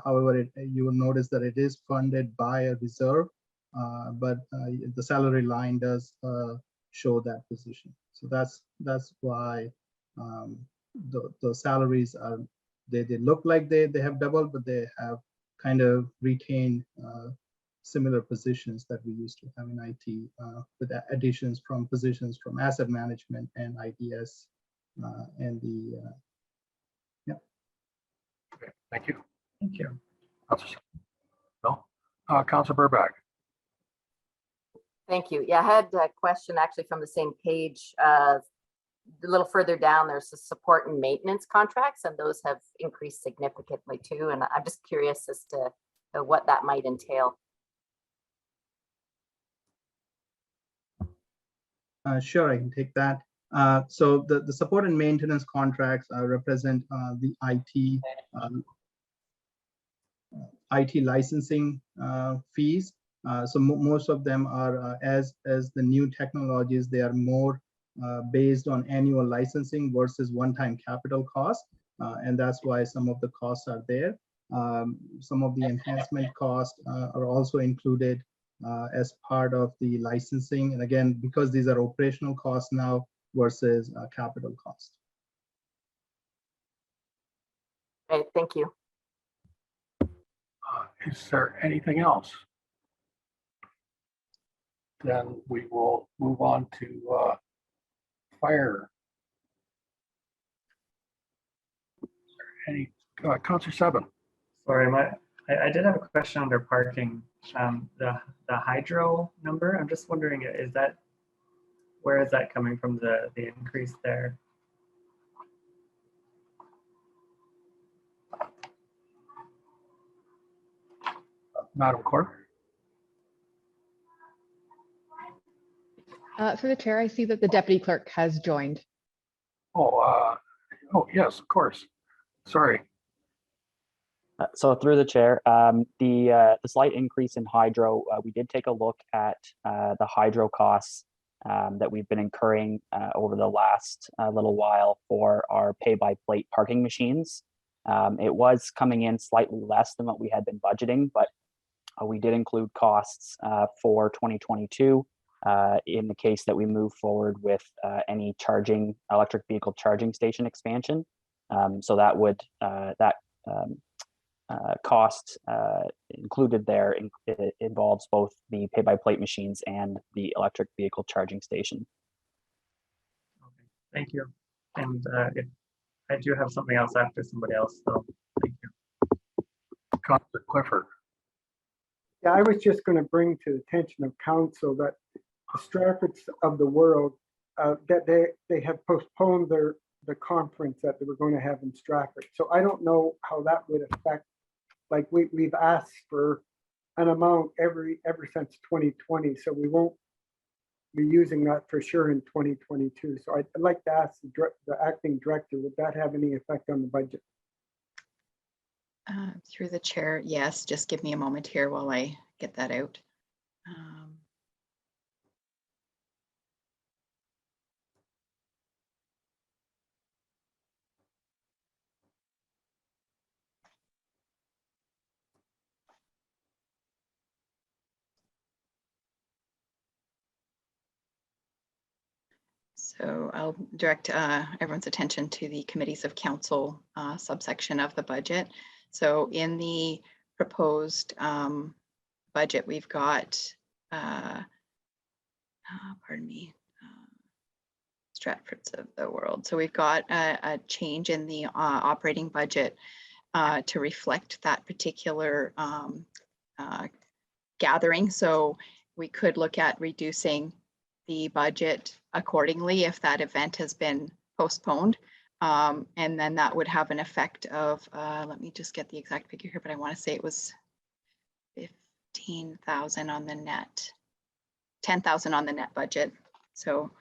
Speaker 13: However, you will notice that it is funded by a reserve, but the salary line does show that position. So that's why the salaries are, they look like they have doubled, but they have kind of retained similar positions that we used to have in IT with additions from positions from asset management and IDS and the, yeah.
Speaker 1: Okay, thank you.
Speaker 8: Thank you.
Speaker 1: No, Councillor Burback.
Speaker 10: Thank you. Yeah, I had a question actually from the same page. A little further down, there's the support and maintenance contracts, and those have increased significantly too. And I'm just curious as to what that might entail.
Speaker 13: Sure, I can take that. So the support and maintenance contracts represent the IT licensing fees. So most of them are as the new technologies, they are more based on annual licensing versus one-time capital cost. And that's why some of the costs are there. Some of the enhancement costs are also included as part of the licensing. And again, because these are operational costs now versus capital cost.
Speaker 10: Great, thank you.
Speaker 1: Is there anything else? Then we will move on to fire. Any Councillor Seven?
Speaker 8: Sorry, I did have a question under parking. The hydro number, I'm just wondering, where is that coming from, the increase there?
Speaker 1: Madam Clerk?
Speaker 2: Through the chair, I see that the deputy clerk has joined.
Speaker 1: Oh, yes, of course. Sorry.
Speaker 14: So through the chair, the slight increase in hydro, we did take a look at the hydro costs that we've been incurring over the last little while for our pay-by-plate parking machines. It was coming in slightly less than what we had been budgeting, but we did include costs for 2022 in the case that we move forward with any electric vehicle charging station expansion. So that would cost included there it involves both the pay-by-plate machines and the electric vehicle charging station.
Speaker 8: Thank you. And if I do have something else after somebody else, so thank you.
Speaker 1: Councillor Clifford.
Speaker 5: Yeah, I was just going to bring to the attention of council that the Stratfords of the world, that they have postponed the conference that they were going to have in Stratford. So I don't know how that would affect, like we've asked for an amount ever since 2020, so we won't be using that for sure in 2022. So I'd like to ask the acting director, would that have any effect on the budget?
Speaker 9: Through the chair, yes. Just give me a moment here while I get that out. So I'll direct everyone's attention to the committees of council subsection of the budget. So in the proposed budget, we've got, pardon me, Stratfords of the world. So we've got a change in the operating budget to reflect that particular gathering. So we could look at reducing the budget accordingly if that event has been postponed. And then that would have an effect of, let me just get the exact figure here, but I want to say it was 15,000 on the net, 10,000 on the net budget. So,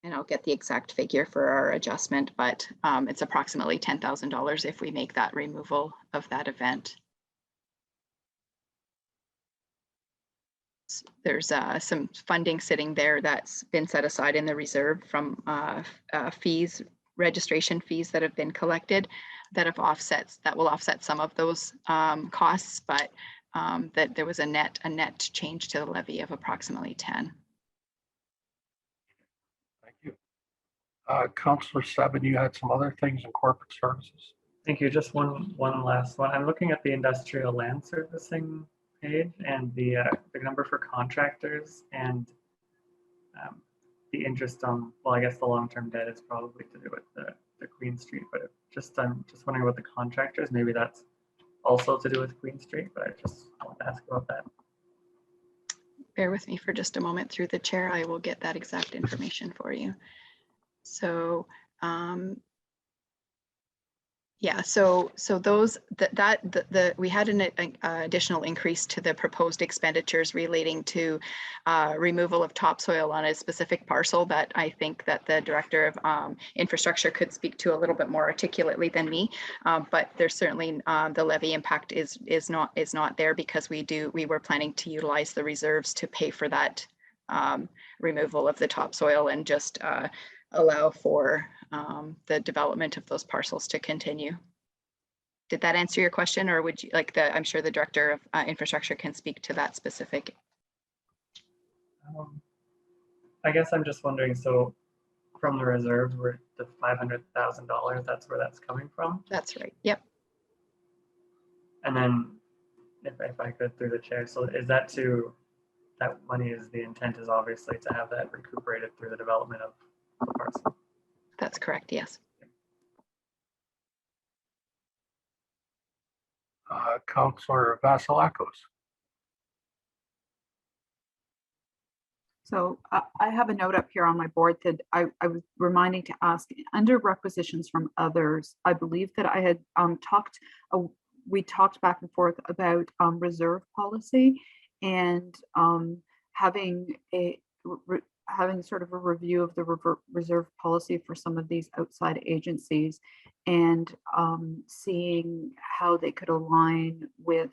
Speaker 9: and I'll get the exact figure for our adjustment, but it's approximately $10,000 if we make that removal of that event. There's some funding sitting there that's been set aside in the reserve from fees, registration fees that have been collected that will offset some of those costs, but that there was a net change to the levy of approximately 10.
Speaker 1: Thank you. Councillor Seven, you had some other things in corporate services.
Speaker 8: Thank you. Just one last one. I'm looking at the industrial land servicing page and the number for contractors and the interest on, well, I guess the long-term debt is probably to do with the Queen Street, but I'm just wondering about the contractors. Maybe that's also to do with Queen Street, but I just want to ask about that.
Speaker 9: Bear with me for just a moment through the chair. I will get that exact information for you. So yeah, so those we had an additional increase to the proposed expenditures relating to removal of topsoil on a specific parcel that I think that the director of infrastructure could speak to a little bit more articulately than me. But there's certainly the levy impact is not there because we were planning to utilize the reserves to pay for that removal of the topsoil and just allow for the development of those parcels to continue. Did that answer your question, or would you like I'm sure the director of infrastructure can speak to that specific.
Speaker 8: I guess I'm just wondering, so from the reserves, we're the $500,000, that's where that's coming from?
Speaker 9: That's right, yep.
Speaker 8: And then if I could through the chair, so is that money is the intent is obviously to have that recuperated through the development of the parcel?
Speaker 9: That's correct, yes.
Speaker 1: Councillor Vasilakos.
Speaker 6: So I have a note up here on my board that I was reminding to ask under requisitions from others. I believe that I had we talked back and forth about reserve policy and having sort of a review of the reserve policy for some of these outside agencies and seeing how they could align with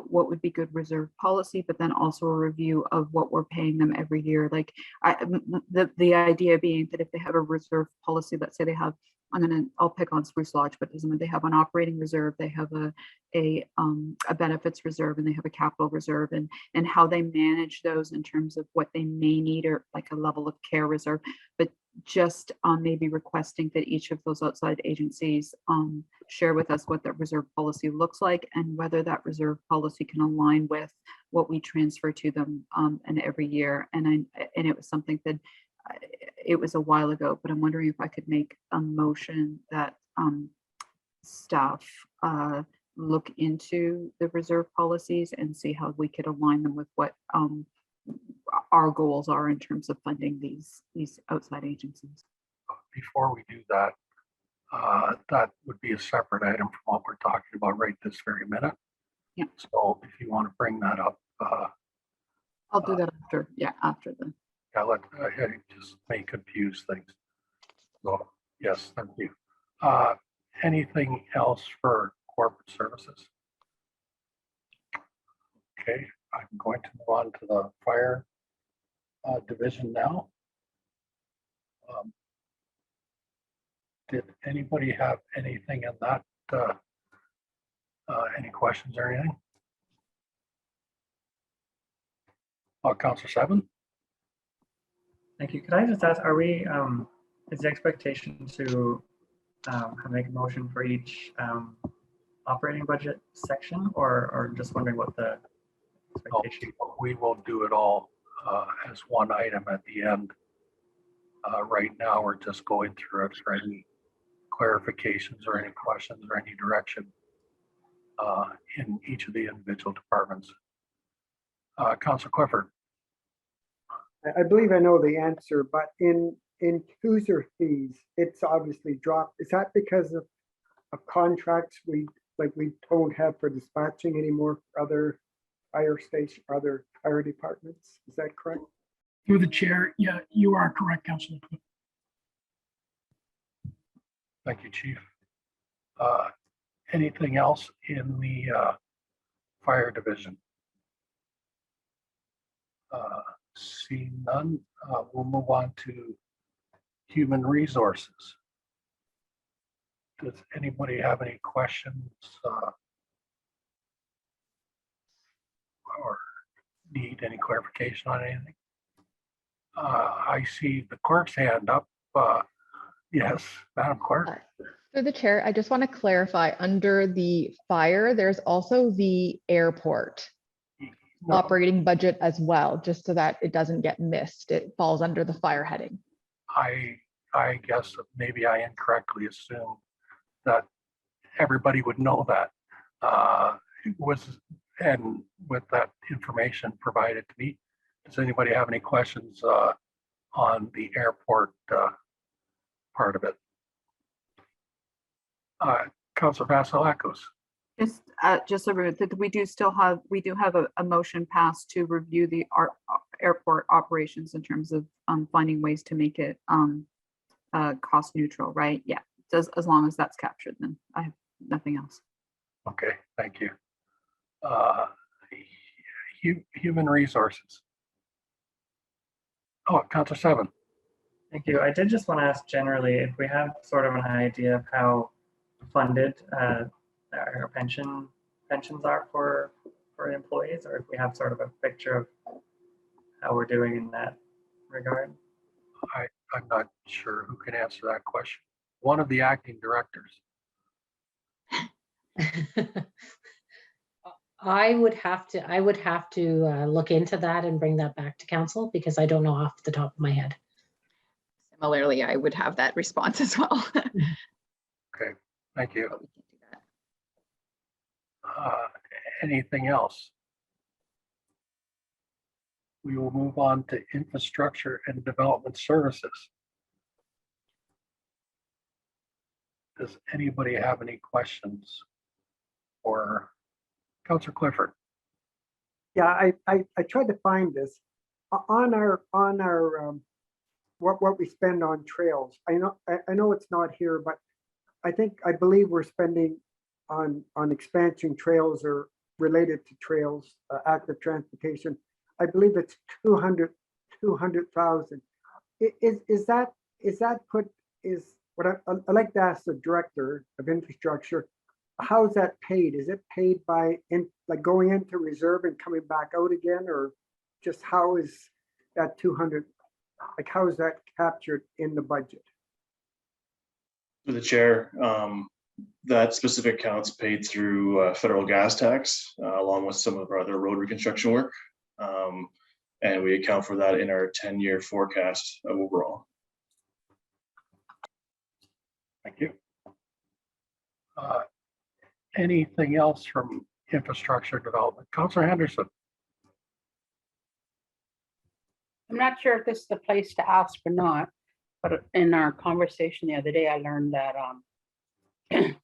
Speaker 6: what would be good reserve policy, but then also a review of what we're paying them every year. Like the idea being that if they have a reserve policy, let's say they have, I'll pick on Spruce Lodge, but doesn't mean they have an operating reserve, they have a benefits reserve, and they have a capital reserve, and how they manage those in terms of what they may need or like a level of care reserve, but just maybe requesting that each of those outside agencies share with us what that reserve policy looks like and whether that reserve policy can align with what we transfer to them and every year. And it was something that it was a while ago, but I'm wondering if I could make a motion that staff look into the reserve policies and see how we could align them with what our goals are in terms of funding these outside agencies.
Speaker 1: Before we do that, that would be a separate item from what we're talking about right this very minute.
Speaker 6: Yeah.
Speaker 1: So if you want to bring that up,
Speaker 6: I'll do that after. Yeah, after the.
Speaker 1: yeah, it just may confuse things. So yes, thank you. Anything else for corporate services? Okay, I'm going to move on to the fire division now. Did anybody have anything in that? Any questions or anything? Councilor Seven.
Speaker 8: Thank you. Could I just ask, are we, is the expectation to make a motion for each operating budget section, or just wondering what the expectation?
Speaker 1: We will do it all as one item at the end. Right now, we're just going through it for any clarifications or any questions or any direction in each of the individual departments. Councilor Clifford.
Speaker 5: I believe I know the answer, but in user fees, it's obviously dropped. Is that because of contracts we don't have for dispatching anymore for other fire station, other fire departments? Is that correct?
Speaker 15: Through the chair, yeah, you are correct, Councilor.
Speaker 1: Thank you, Chief. Anything else in the fire division? Seeing none, we'll move on to human resources. Does anybody have any questions or need any clarification on anything? I see the clerk's hand up. Yes, Madam Clerk.
Speaker 2: Through the chair, I just want to clarify, under the fire, there's also the airport operating budget as well, just so that it doesn't get missed. It falls under the fire heading.
Speaker 1: I guess maybe I incorrectly assumed that everybody would know that. And with that information provided to me, does anybody have any questions on the airport part of it? Councilor Vasilakos.
Speaker 6: Just a minute, that we do have a motion passed to review the airport operations in terms of finding ways to make it cost neutral, right? Yeah, as long as that's captured, then I have nothing else.
Speaker 1: Okay, thank you. Human resources. Oh, Councilor Seven.
Speaker 8: Thank you. I did just want to ask generally if we have sort of an idea of how funded our pensions are for employees, or if we have sort of a picture of how we're doing in that regard.
Speaker 1: I'm not sure who can answer that question. One of the acting directors.
Speaker 16: I would have to look into that and bring that back to council, because I don't know off the top of my head.
Speaker 9: Similarly, I would have that response as well.
Speaker 1: Okay, thank you. Anything else? We will move on to infrastructure and development services. Does anybody have any questions for Councilor Clifford?
Speaker 5: Yeah, I tried to find this on our what we spend on trails. I know it's not here, but I believe we're spending on expansion trails or related to trails, active transportation. I believe it's 200,000. Is what I'd like to ask the director of infrastructure, how is that paid? Is it paid by like going into reserve and coming back out again, or just how is that 200, like how is that captured in the budget?
Speaker 17: To the chair, that specific account's paid through federal gas tax, along with some of our other road reconstruction work. And we account for that in our 10-year forecast overall.
Speaker 1: Thank you. Anything else from infrastructure development? Councillor Henderson.
Speaker 18: I'm not sure if this is the place to ask or not, but in our conversation the other day, I learned that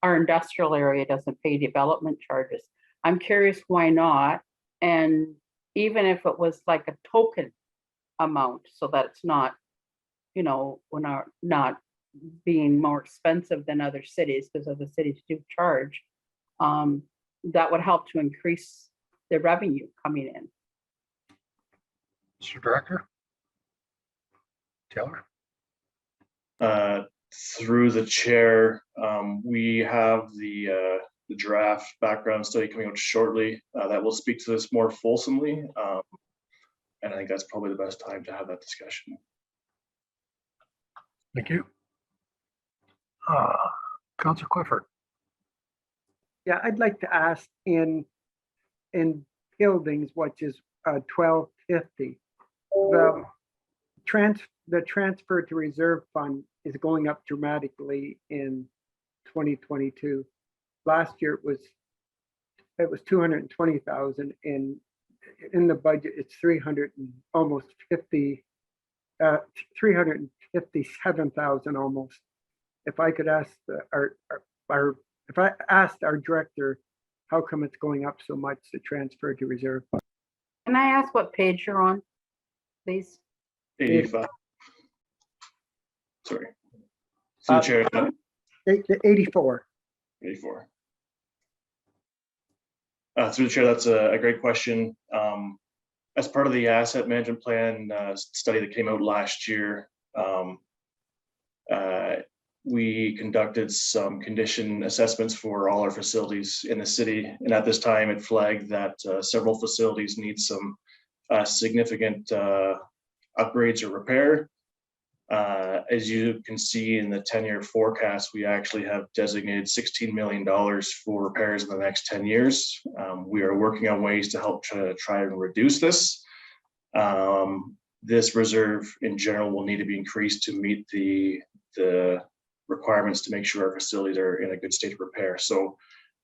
Speaker 18: our industrial area doesn't pay development charges. I'm curious why not, and even if it was like a token amount, so that it's not, you know, we're not being more expensive than other cities, because other cities do charge, that would help to increase the revenue coming in.
Speaker 1: Mr. Director. Taylor.
Speaker 17: Through the chair, we have the draft background study coming out shortly that will speak to this more fulsomely. And I think that's probably the best time to have that discussion.
Speaker 1: Thank you. Councillor Clifford.
Speaker 5: Yeah, I'd like to ask in buildings, which is 1250, the transfer to reserve fund is going up dramatically in 2022. Last year it was 220,000, and in the budget it's 357,000 almost. If I could ask if I asked our director, how come it's going up so much to transfer to reserve fund?
Speaker 18: Can I ask what page you're on, please?
Speaker 17: 85. Sorry. Through the chair.
Speaker 5: 84.
Speaker 17: 84. Through the chair, that's a great question. As part of the asset management plan study that came out last year, we conducted some condition assessments for all our facilities in the city. And at this time, it flagged that several facilities need some significant upgrades or repair. As you can see in the 10-year forecast, we actually have designated $16 million for repairs in the next 10 years. We are working on ways to help try and reduce this. This reserve in general will need to be increased to meet the requirements to make sure our facilities are in a good state of repair. So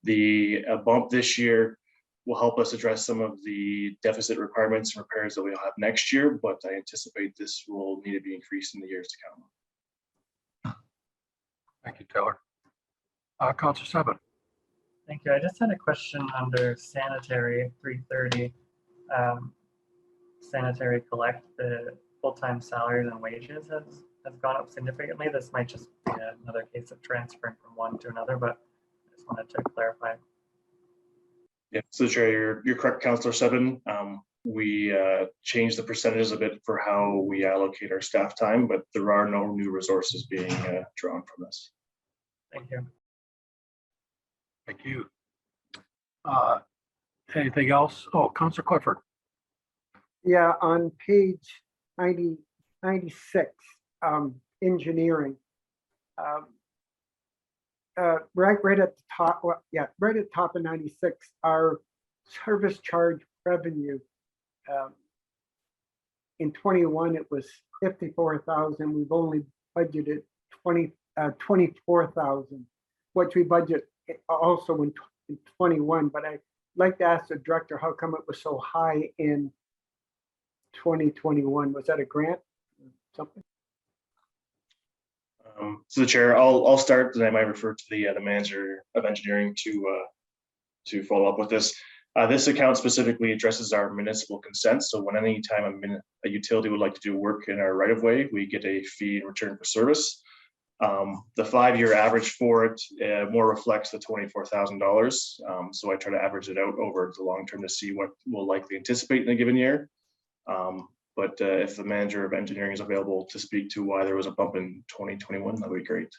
Speaker 17: the bump this year will help us address some of the deficit requirements and repairs that we'll have next year, but I anticipate this will need to be increased in the years to come.
Speaker 1: Thank you, Taylor. Councillor Seven.
Speaker 8: Thank you. I just had a question under sanitary 330. Sanitary collect, the full-time salaries and wages has gone up significantly. This might just be another case of transferring from one to another, but I just wanted to clarify.
Speaker 17: Yeah, so Chair, you're correct, Councillor Seven. We changed the percentages a bit for how we allocate our staff time, but there are no new resources being drawn from this.
Speaker 8: Thank you.
Speaker 1: Thank you. Anything else? Oh, Councillor Clifford.
Speaker 5: Yeah, on page 96, engineering. Right at the top, well, yeah, right at the top of 96, our service charge revenue. In 21, it was 54,000. We've only budgeted 24,000, which we budget also in 21. But I'd like to ask the director, how come it was so high in 2021? Was that a grant or something?
Speaker 17: So the chair, I'll start, and I might refer to the manager of engineering to follow up with this. This account specifically addresses our municipal consent. So when any time a utility would like to do work in our right of way, we get a fee in return for service. The 5-year average for it more reflects the $24,000. So I try to average it out over the long term to see what we'll likely anticipate in a given year. But if the manager of engineering is available to speak to why there was a bump in 2021, that would be great.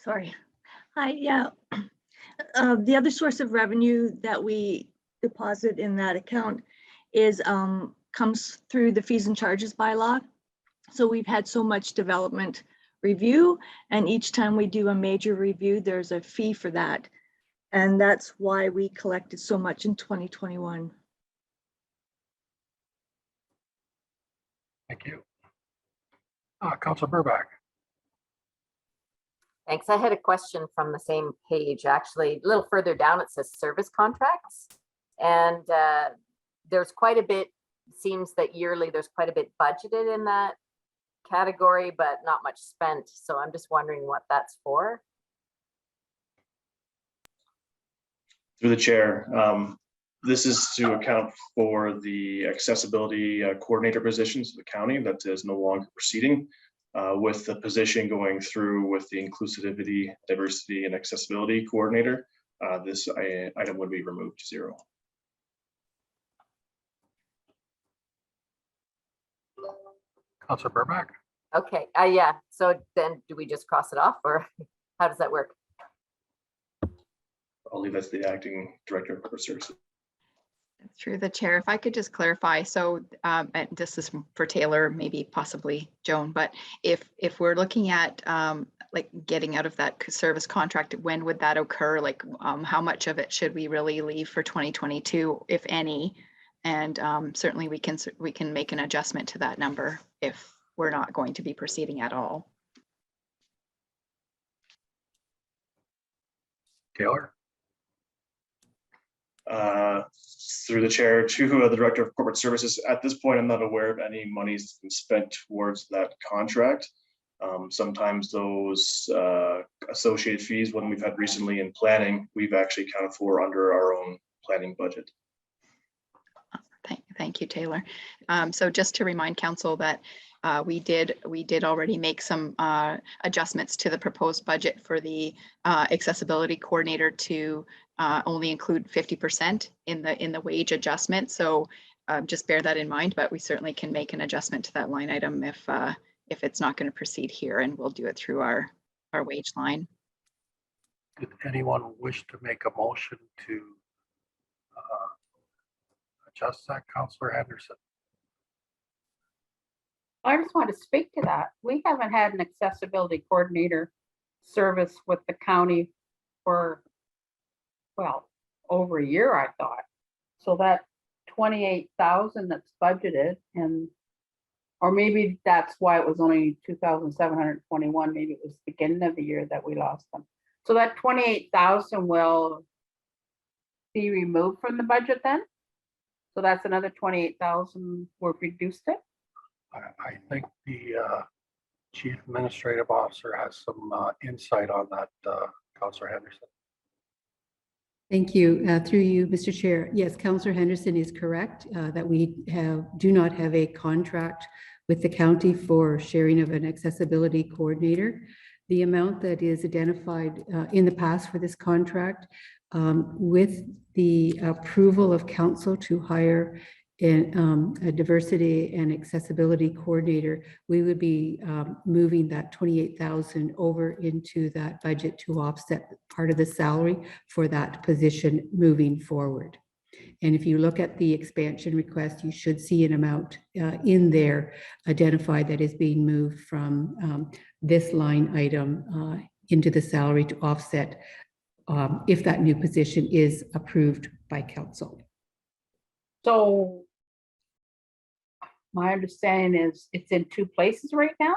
Speaker 19: Sorry. Hi, yeah. The other source of revenue that we deposit in that account is comes through the fees and charges bylaw. So we've had so much development review, and each time we do a major review, there's a fee for that. And that's why we collected so much in 2021.
Speaker 1: Thank you. Councilor Burback.
Speaker 10: Thanks. I had a question from the same page, actually. A little further down, it says service contracts. And there's quite a bit, seems that yearly there's quite a bit budgeted in that category, but not much spent. So I'm just wondering what that's for.
Speaker 17: Through the chair, this is to account for the accessibility coordinator positions of the county that is no longer proceeding, with the position going through with the inclusivity, diversity, and accessibility coordinator. This item would be removed to zero.
Speaker 1: Councilor Burback.
Speaker 10: Okay, yeah. So then do we just cross it off, or how does that work?
Speaker 17: I'll leave that to the acting director of corporate services.
Speaker 9: Through the chair, if I could just clarify, so and this is for Taylor, maybe possibly Joan, but if we're looking at like getting out of that service contract, when would that occur? Like how much of it should we really leave for 2022, if any? And certainly we can make an adjustment to that number if we're not going to be proceeding at all.
Speaker 1: Taylor.
Speaker 17: Through the chair to the director of corporate services, at this point, I'm not aware of any monies been spent towards that contract. Sometimes those associated fees, when we've had recently in planning, we've actually accounted for under our own planning budget.
Speaker 9: Thank you, Taylor. So just to remind council that we did already make some adjustments to the proposed budget for the accessibility coordinator to only include 50% in the wage adjustment. So just bear that in mind, but we certainly can make an adjustment to that line item if it's not going to proceed here, and we'll do it through our wage line.
Speaker 1: Did anyone wish to make a motion to adjust that, Councillor Henderson?
Speaker 18: I just want to speak to that. We haven't had an accessibility coordinator service with the county for, well, over a year, I thought. So that 28,000 that's budgeted, and or maybe that's why it was only 2,721. Maybe it was the beginning of the year that we lost them. So that 28,000 will be removed from the budget then. So that's another 28,000. We've reduced it.
Speaker 1: I think the Chief Administrative Officer has some insight on that, Councillor Henderson.
Speaker 11: Thank you. Through you, Mr. Chair. Yes, Councillor Henderson is correct that we do not have a contract with the county for sharing of an accessibility coordinator. The amount that is identified in the past for this contract, with the approval of council to hire a diversity and accessibility coordinator, we would be moving that 28,000 over into that budget to offset part of the salary for that position moving forward. And if you look at the expansion request, you should see an amount in there identified that is being moved from this line item into the salary to offset if that new position is approved by council.
Speaker 18: So my understanding is it's in two places right now?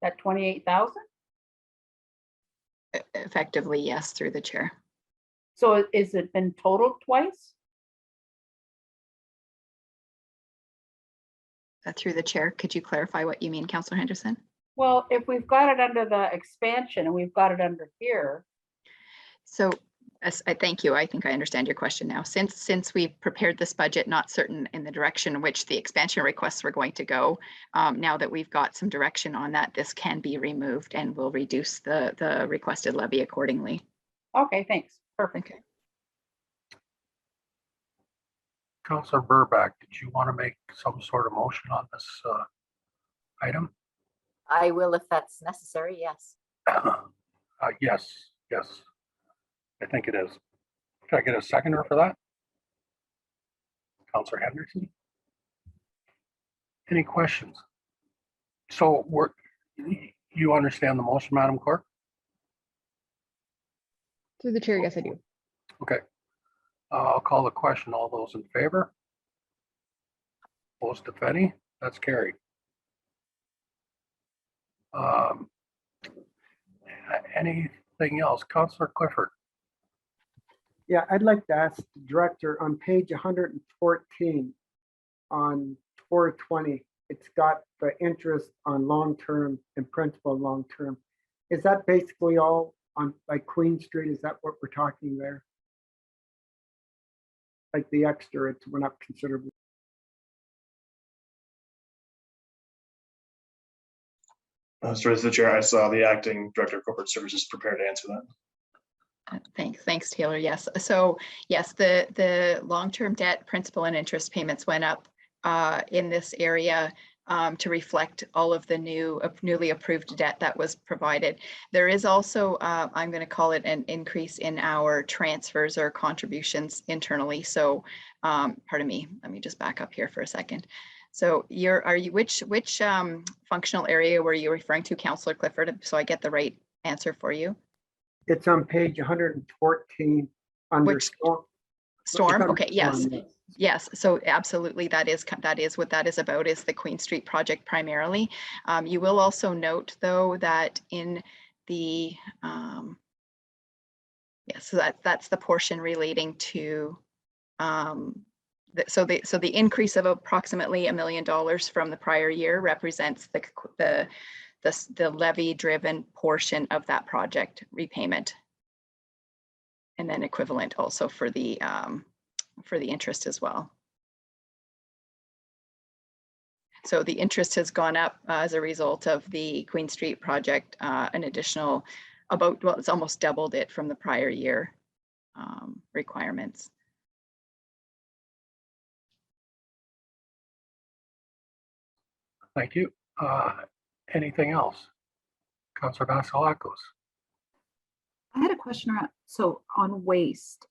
Speaker 18: That 28,000?
Speaker 9: Effectively, yes, through the chair.
Speaker 18: So is it been totaled twice?
Speaker 9: Through the chair, could you clarify what you mean, Councillor Henderson?
Speaker 18: Well, if we've got it under the expansion and we've got it under here.
Speaker 9: So I thank you. I think I understand your question now. Since we've prepared this budget, not certain in the direction in which the expansion requests were going to go, now that we've got some direction on that, this can be removed and will reduce the requested levy accordingly.
Speaker 18: Okay, thanks. Perfect.
Speaker 9: Okay.
Speaker 1: Councillor Burback, did you want to make some sort of motion on this item?
Speaker 10: I will if that's necessary, yes.
Speaker 1: Yes, I think it is. Can I get a seconder for that? Councillor Henderson. Any questions? So you understand the motion, Madam Clerk?
Speaker 2: Through the chair, yes, I do.
Speaker 1: Okay. I'll call the question. All those in favor? Opposed, if any? That's carried. Anything else? Councillor Clifford.
Speaker 5: Yeah, I'd like to ask the director on page 114 on 420, it's got the interest on long-term and principal long-term. Is that basically all on like Queen Street? Is that what we're talking there? Like the extra, it went up considerably.
Speaker 17: Sorry, as the chair, I saw the acting director of corporate services prepared to answer that.
Speaker 9: Thanks, Taylor. Yes. So yes, the long-term debt principal and interest payments went up in this area to reflect all of the newly approved debt that was provided. There is also, I'm going to call it an increase in our transfers or contributions internally. So, pardon me, let me just back up here for a second. So which functional area were you referring to, Councillor Clifford, so I get the right answer for you?
Speaker 5: It's on page 114 under
Speaker 9: storm. Okay, yes.
Speaker 5: Storm,
Speaker 9: Yes, so absolutely, that is what that is about, is the Queen Street project primarily. You will also note, though, that in the so that's the portion relating to so the increase of approximately $1 million from the prior year represents the levy-driven portion of that project repayment, and then equivalent also for the interest as well. So the interest has gone up as a result of the Queen Street project, an additional well, it's almost doubled it from the prior year requirements.
Speaker 1: Thank you. Anything else? Councillor Vasilakos.
Speaker 6: I had a question around, so on waste,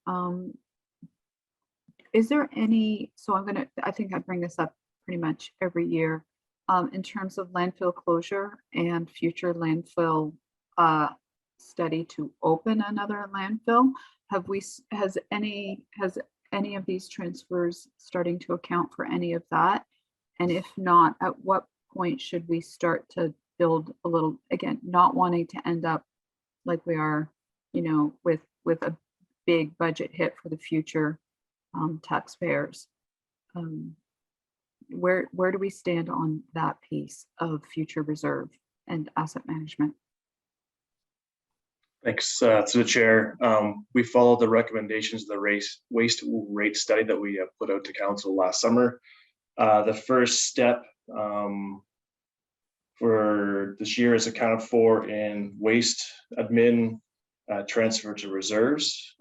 Speaker 6: is there any, so I think I bring this up pretty much every year, in terms of landfill closure and future landfill study to open another landfill. Has any of these transfers starting to account for any of that? And if not, at what point should we start to build a little, again, not wanting to end up like we are, with a big budget hit for the future taxpayers? Where do we stand on that piece of future reserve and asset management?
Speaker 17: Thanks to the chair. We followed the recommendations of the waste rate study that we put out to council last summer. The first step for this year is accounted for in waste admin transfer to reserves.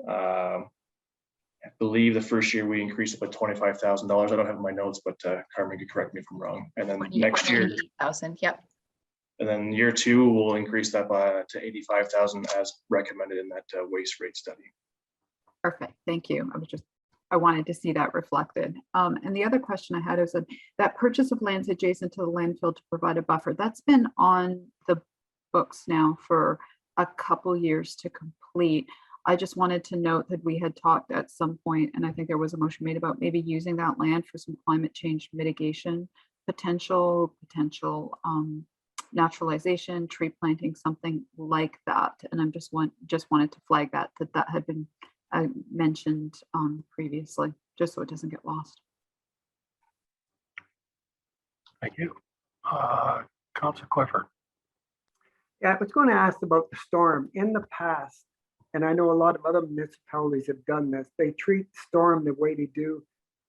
Speaker 17: I believe the first year we increased it by $25,000. I don't have my notes, but Carmen could correct me if I'm wrong. And then next year,
Speaker 9: 28,000. Yep.
Speaker 17: And then year two, we'll increase that to 85,000 as recommended in that waste rate study.
Speaker 6: Perfect. Thank you. I wanted to see that reflected. And the other question I had is that purchase of lands adjacent to the landfill to provide a buffer, that's been on the books now for a couple years to complete. I just wanted to note that we had talked at some point, and I think there was a motion made about maybe using that land for some climate change mitigation, potential naturalization, tree planting, something like that. And I'm just wanted to flag that had been mentioned previously, just so it doesn't get lost.
Speaker 1: Thank you. Councillor Clifford.
Speaker 5: Yeah, I was going to ask about the storm. In the past, and I know a lot of other municipalities have done this, they treat storm the way they do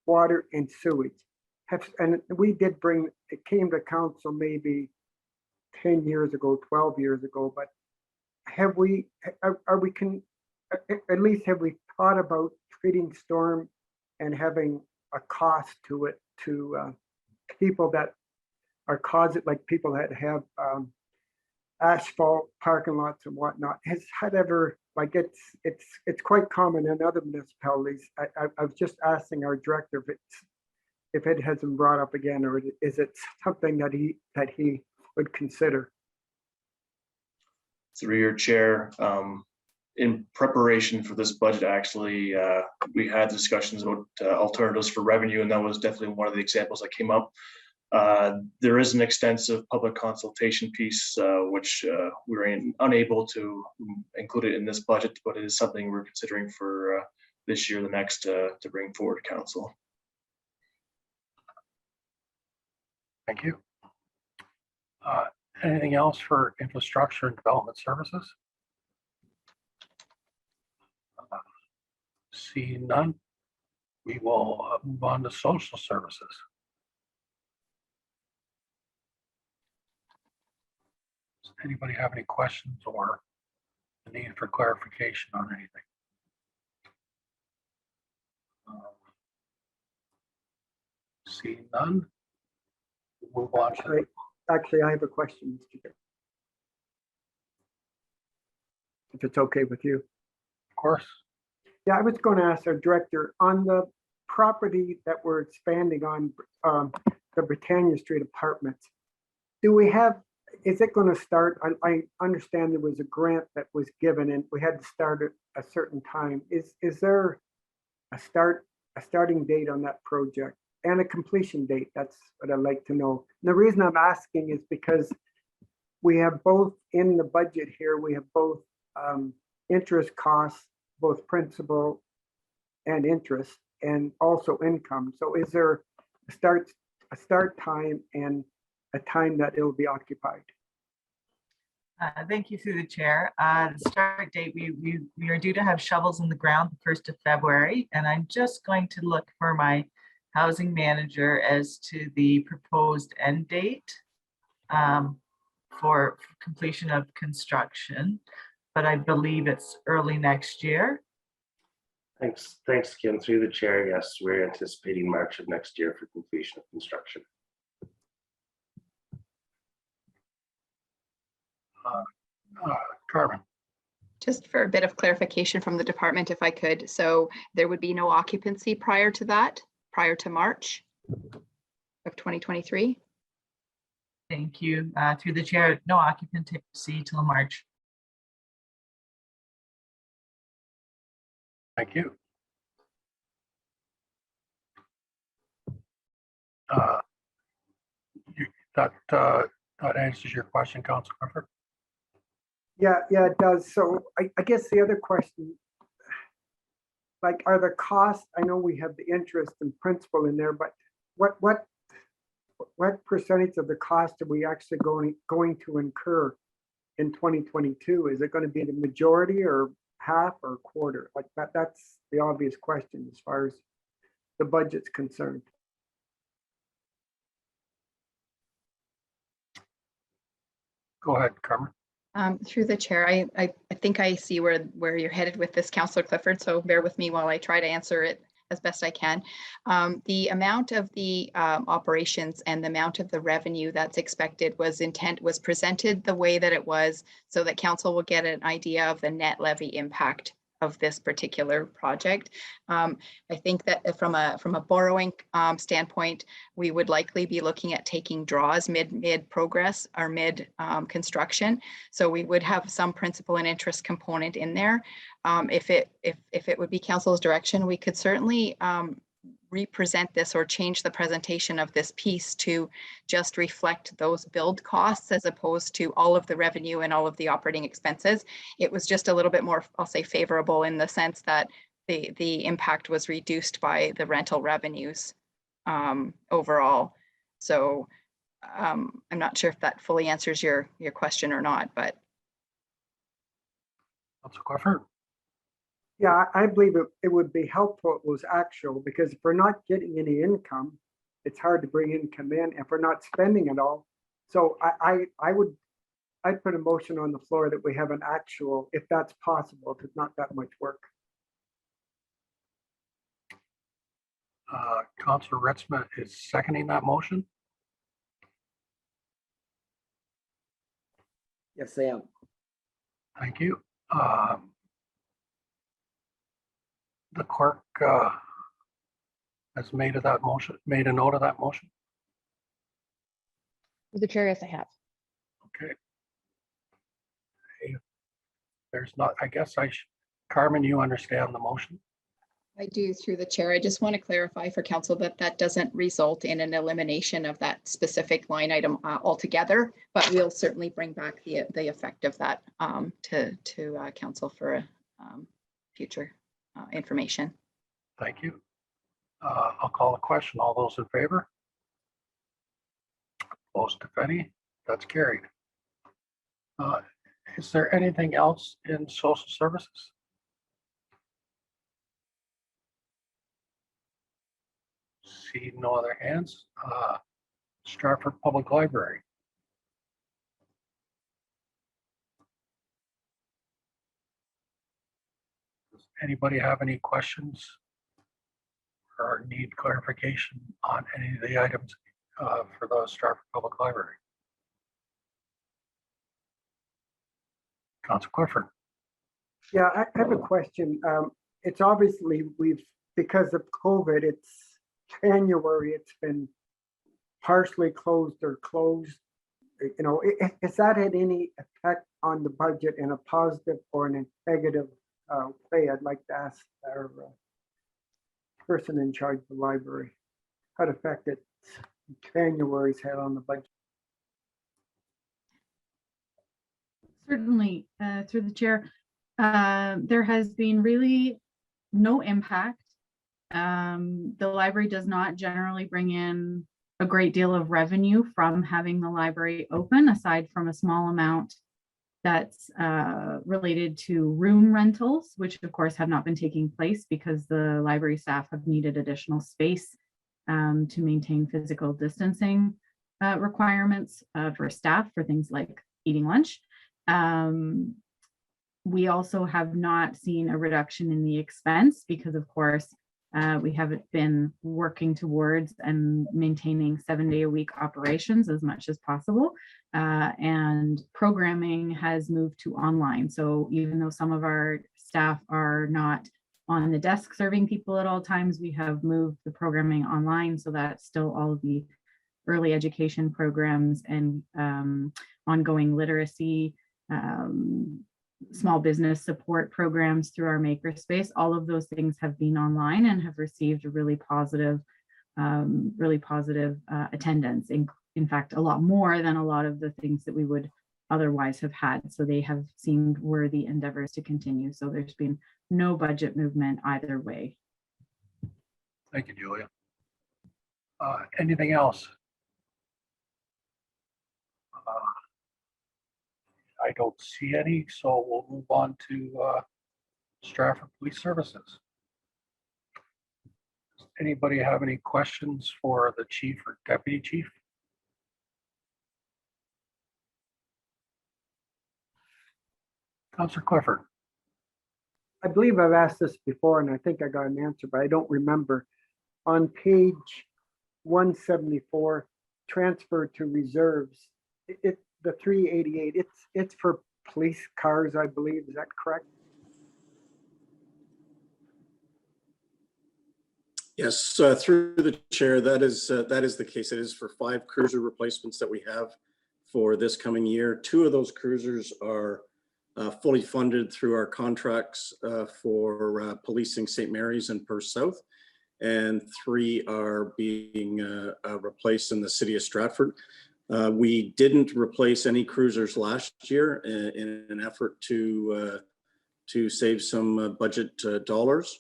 Speaker 5: water and sewage. And we did it came to council maybe 10 years ago, 12 years ago, but have we thought about treating storm and having a cost to it to people that are causing, like people that have asphalt parking lots and whatnot? Has that ever, like, it's quite common in other municipalities. I was just asking our director if it hasn't brought up again, or is it something that he would consider?
Speaker 17: Through your chair, in preparation for this budget, actually, we had discussions about alternatives for revenue, and that was definitely one of the examples that came up. There is an extensive public consultation piece, which we were unable to include it in this budget, but it is something we're considering for this year, the next, to bring forward to council.
Speaker 1: Thank you. Anything else for infrastructure and development services? See none. We will move on to social services. Does anybody have any questions or the need for clarification on anything? See none. We'll move on to
Speaker 5: Actually, I have a question, Mr. Chair. If it's okay with you.
Speaker 1: Of course.
Speaker 5: Yeah, I was going to ask our director on the property that we're expanding on, the Britannia Street apartments. Do we have, is it going to start? I understand there was a grant that was given and we had to start at a certain time. Is there a starting date on that project and a completion date? That's what I'd like to know. And the reason I'm asking is because we have both in the budget here, we have both interest costs, both principal and interest, and also income. So is there a start time and a time that it will be occupied?
Speaker 20: Thank you through the chair. The start date, we are due to have shovels in the ground the 1st of February, and I'm just going to look for my housing manager as to the proposed end date for completion of construction, but I believe it's early next year.
Speaker 21: Thanks, Kim. Through the chair, yes, we're anticipating March of next year for completion of construction.
Speaker 1: Carmen.
Speaker 9: Just for a bit of clarification from the department, if I could. So there would be no occupancy prior to that, prior to March of 2023?
Speaker 20: Thank you. Through the chair, no occupancy till March.
Speaker 1: Thank you. That answers your question, Councilor Clifford.
Speaker 5: Yeah, it does. So I guess the other question, like, are the costs, I know we have the interest and principal in there, but what percentage of the cost are we actually going to incur in 2022? Is it going to be the majority or half or quarter? Like that's the obvious question as far as the budget's concerned.
Speaker 1: Go ahead, Carmen.
Speaker 9: Through the chair, I think I see where you're headed with this, Councillor Clifford, so bear with me while I try to answer it as best I can. The amount of the operations and the amount of the revenue that's expected was presented the way that it was so that council will get an idea of the net levy impact of this particular project. I think that from a borrowing standpoint, we would likely be looking at taking draws mid progress or mid construction. So we would have some principal and interest component in there. If it would be council's direction, we could certainly represent this or change the presentation of this piece to just reflect those build costs as opposed to all of the revenue and all of the operating expenses. It was just a little bit more, I'll say, favorable in the sense that the impact was reduced by the rental revenues overall. So I'm not sure if that fully answers your question or not, but.
Speaker 1: Councilor Clifford.
Speaker 5: Yeah, I believe it would be helpful if it was actual, because if we're not getting any income, it's hard to bring income in if we're not spending it all. So I'd put a motion on the floor that we have an actual, if that's possible, if it's not that much work.
Speaker 1: Councilor Ritzman is seconding that motion.
Speaker 22: Yes, I am.
Speaker 1: Thank you. The clerk has made of that motion, made a note of that motion?
Speaker 2: Through the chair, yes, I have.
Speaker 1: Okay. There's not, I guess Carmen, you understand the motion?
Speaker 9: I do, through the chair. I just want to clarify for council that that doesn't result in an elimination of that specific line item altogether, but we'll certainly bring back the effect of that to council for future information.
Speaker 1: Thank you. I'll call the question. All those in favor? Opposed, if any? That's carried. Is there anything else in social services? See no other hands. Stratford Public Library. Does anybody have any questions or need clarification on any of the items for the Stratford Public Library? Councilor Clifford.
Speaker 5: Yeah, I have a question. It's obviously because of COVID, it's January, it's been partially closed or closed. You know, has that had any effect on the budget in a positive or in a negative way? I'd like to ask our person in charge of the library what effect January's had on the budget.
Speaker 3: Certainly, through the chair, there has been really no impact. The library does not generally bring in a great deal of revenue from having the library open, aside from a small amount that's related to room rentals, which of course have not been taking place because the library staff have needed additional space to maintain physical distancing requirements for staff for things like eating lunch. We also have not seen a reduction in the expense because, of course, we haven't been working towards and maintaining 7-day-a-week operations as much as possible. And programming has moved to online. So even though some of our staff are not on the desk serving people at all times, we have moved the programming online so that still all of the early education programs and ongoing literacy, small business support programs through our makerspace, all of those things have been online and have received a really positive attendance. In fact, a lot more than a lot of the things that we would otherwise have had. So they have seemed worthy endeavors to continue. So there's been no budget movement either way.
Speaker 1: Thank you, Julia. Anything else? I don't see any, so we'll move on to Stratford Police Services. Does anybody have any questions for the chief or deputy chief? Councilor Clifford.
Speaker 5: I believe I've asked this before and I think I got an answer, but I don't remember. On page 174, transfer to reserves, the 388, it's for police cars, I believe. Is that correct?
Speaker 22: Yes, through the chair, that is the case. It is for 5 cruiser replacements that we have for this coming year. 2 of those cruisers are fully funded through our contracts for policing St. Mary's and Perth South, and 3 are being replaced in the city of Stratford. We didn't replace any cruisers last year in an effort to save some budget dollars.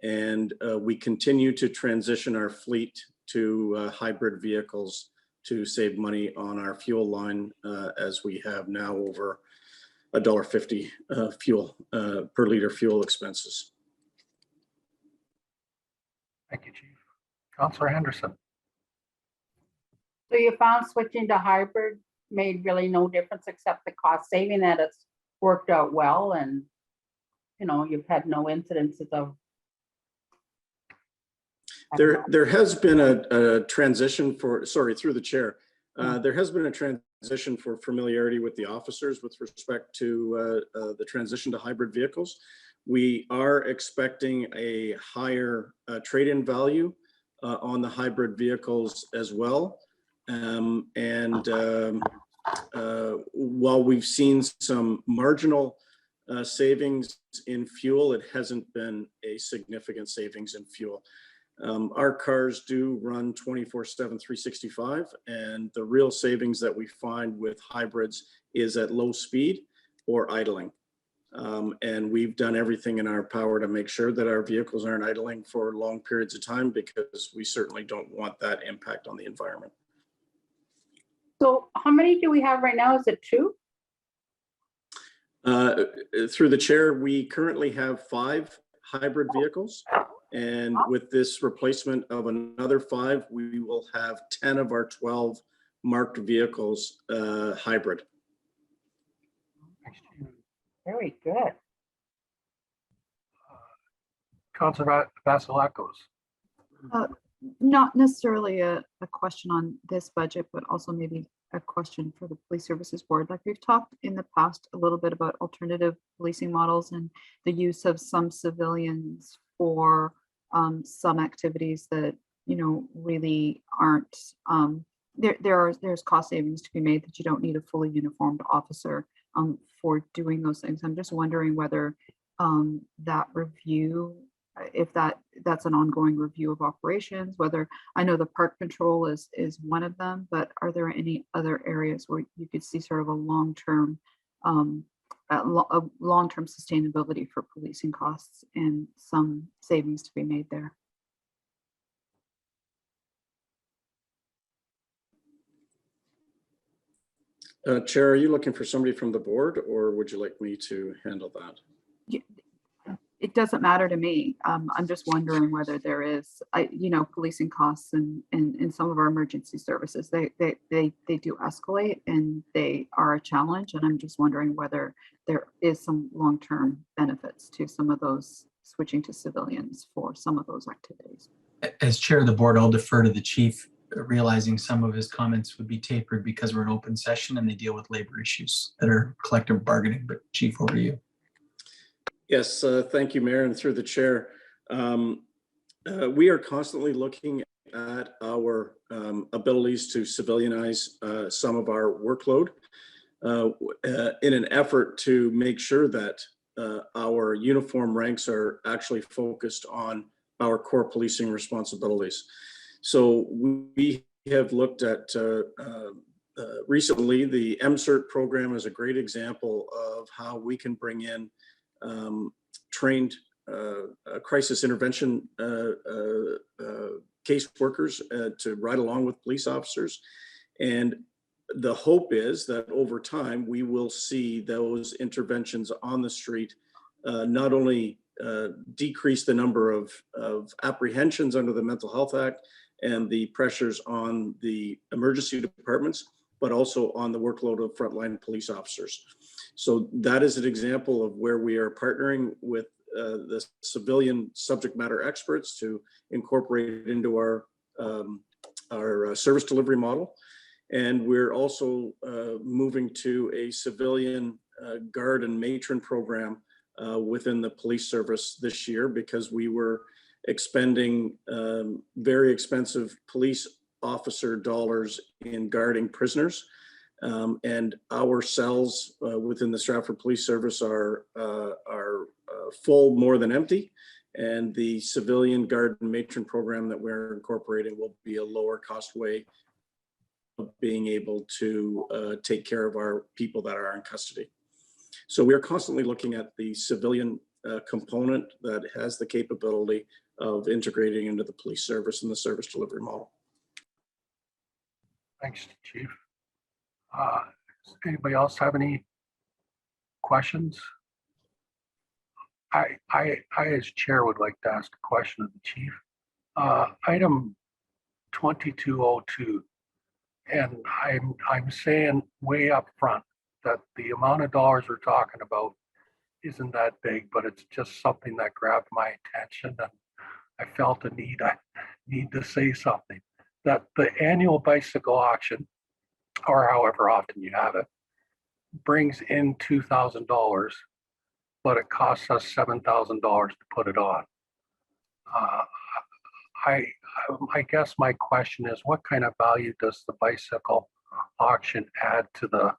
Speaker 22: And we continue to transition our fleet to hybrid vehicles to save money on our fuel line, as we have now over $1.50 fuel per liter fuel expenses.
Speaker 1: Thank you, Chief. Councilor Henderson.
Speaker 18: So you found switching to hybrid made really no difference except the cost saving, that it's worked out well, and you've had no incidences of.
Speaker 22: There has been a transition for, sorry, through the chair, there has been a transition for familiarity with the officers with respect to the transition to hybrid vehicles. We are expecting a higher trade-in value on the hybrid vehicles as well. While we've seen some marginal savings in fuel, it hasn't been a significant savings in fuel. Our cars do run 24/7, 365, and the real savings that we find with hybrids is at low speed or idling. And we've done everything in our power to make sure that our vehicles aren't idling for long periods of time, because we certainly don't want that impact on the environment.
Speaker 18: So how many do we have right now? Is it 2?
Speaker 22: Through the chair, we currently have 5 hybrid vehicles. And with this replacement of another 5, we will have 10 of our 12 marked vehicles hybrid.
Speaker 18: Very good.
Speaker 1: Councilor Vasilakos.
Speaker 6: Not necessarily a question on this budget, but also maybe a question for the Police Services Board. Like, we've talked in the past a little bit about alternative policing models and the use of some civilians for some activities that, you know, really aren't, there's cost savings to be made that you don't need a fully uniformed officer for doing those things. I'm just wondering whether that review, if that's an ongoing review of operations, whether, I know the park control is one of them, but are there any other areas where you could see sort of a long-term sustainability for policing costs and some savings to be made there?
Speaker 22: Chair, are you looking for somebody from the board, or would you like me to handle that?
Speaker 6: It doesn't matter to me. I'm just wondering whether there is, you know, policing costs and in some of our emergency services, they do escalate and they are a challenge. And I'm just wondering whether there is some long-term benefits to some of those switching to civilians for some of those activities.
Speaker 4: As chair of the board, I'll defer to the chief, realizing some of his comments would be tapered because we're in open session and they deal with labor issues that are collective bargaining. But chief, over to you.
Speaker 22: Yes, thank you, Mayor, and through the chair. We are constantly looking at our abilities to civilianize some of our workload in an effort to make sure that our uniform ranks are actually focused on our core policing responsibilities. So we have looked at recently, the MCERT program is a great example of how we can bring in trained crisis intervention caseworkers to ride along with police officers. And the hope is that over time, we will see those interventions on the street not only decrease the number of apprehensions under the Mental Health Act and the pressures on the emergency departments, but also on the workload of frontline police officers. So that is an example of where we are partnering with the civilian subject matter experts to incorporate it into our service delivery model. And we're also moving to a civilian guard and matron program within the police service this year, because we were expending very expensive police officer dollars in guarding prisoners. And our cells within the Stratford Police Service are full more than empty. And the civilian guard and matron program that we're incorporating will be a lower cost way of being able to take care of our people that are in custody. So we are constantly looking at the civilian component that has the capability of integrating into the police service and the service delivery model.
Speaker 1: Thanks, Chief. Does anybody else have any questions? I as chair would like to ask a question of the chief. Item 2202, and I'm saying way up front that the amount of dollars we're talking about isn't that big, but it's just something that grabbed my attention, and I felt a need to say something. That the annual bicycle auction, or however often you have it, brings in $2,000, but it costs us $7,000 to put it on. I guess my question is, what kind of value does the bicycle auction add to the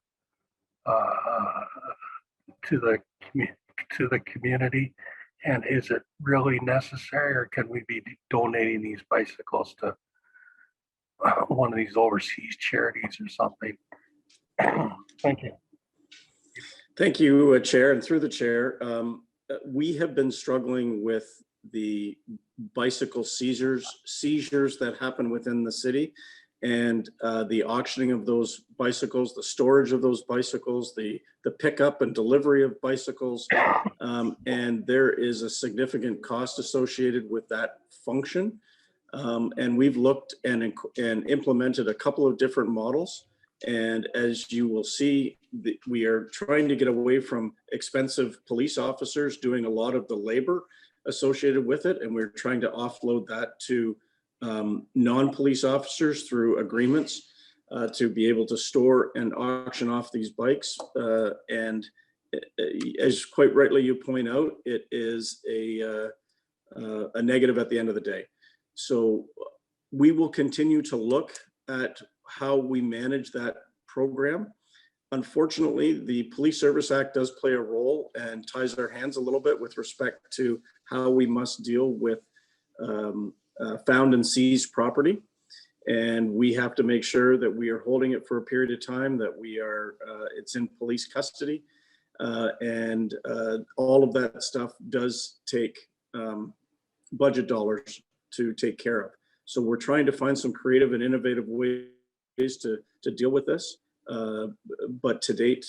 Speaker 1: community? And is it really necessary, or can we be donating these bicycles to one of these overseas charities or something? Thank you.
Speaker 22: Thank you, Chair, and through the chair. We have been struggling with the bicycle seizures that happen within the city, and the auctioning of those bicycles, the storage of those bicycles, the pickup and delivery of bicycles. And there is a significant cost associated with that function. And we've looked and implemented a couple of different models. And as you will see, we are trying to get away from expensive police officers doing a lot of the labor associated with it. And we're trying to offload that to non-police officers through agreements to be able to store and auction off these bikes. And as quite rightly you point out, it is a negative at the end of the day. So we will continue to look at how we manage that program. Unfortunately, the Police Service Act does play a role and ties our hands a little bit with respect to how we must deal with found and seized property. And we have to make sure that we are holding it for a period of time, that we are, it's in police custody. And all of that stuff does take budget dollars to take care of. So we're trying to find some creative and innovative ways to deal with this. But to date,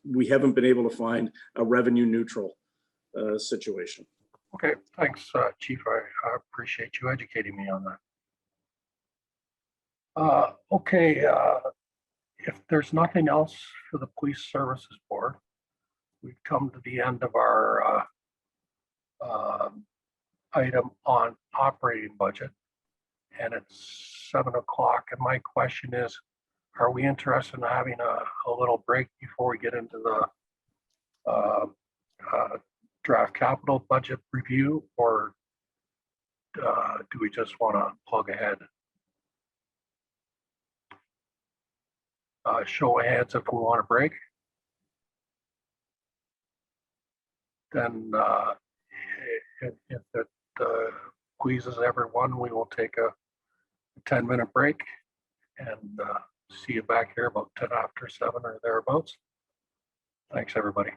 Speaker 22: we haven't been able to find a revenue neutral situation.
Speaker 1: Okay, thanks, Chief. I appreciate you educating me on that. Okay, if there's nothing else for the Police Services Board, we've come to the end of our item on operating budget, and it's 7 o'clock. And my question is, are we interested in having a little break before we get into the draft capital budget review, or do we just want to plug ahead? Show of hands if we want a break. Then if it pleases everyone, we will take a 10-minute break and see you back here about 10 after 7 or thereabouts. Thanks, everybody.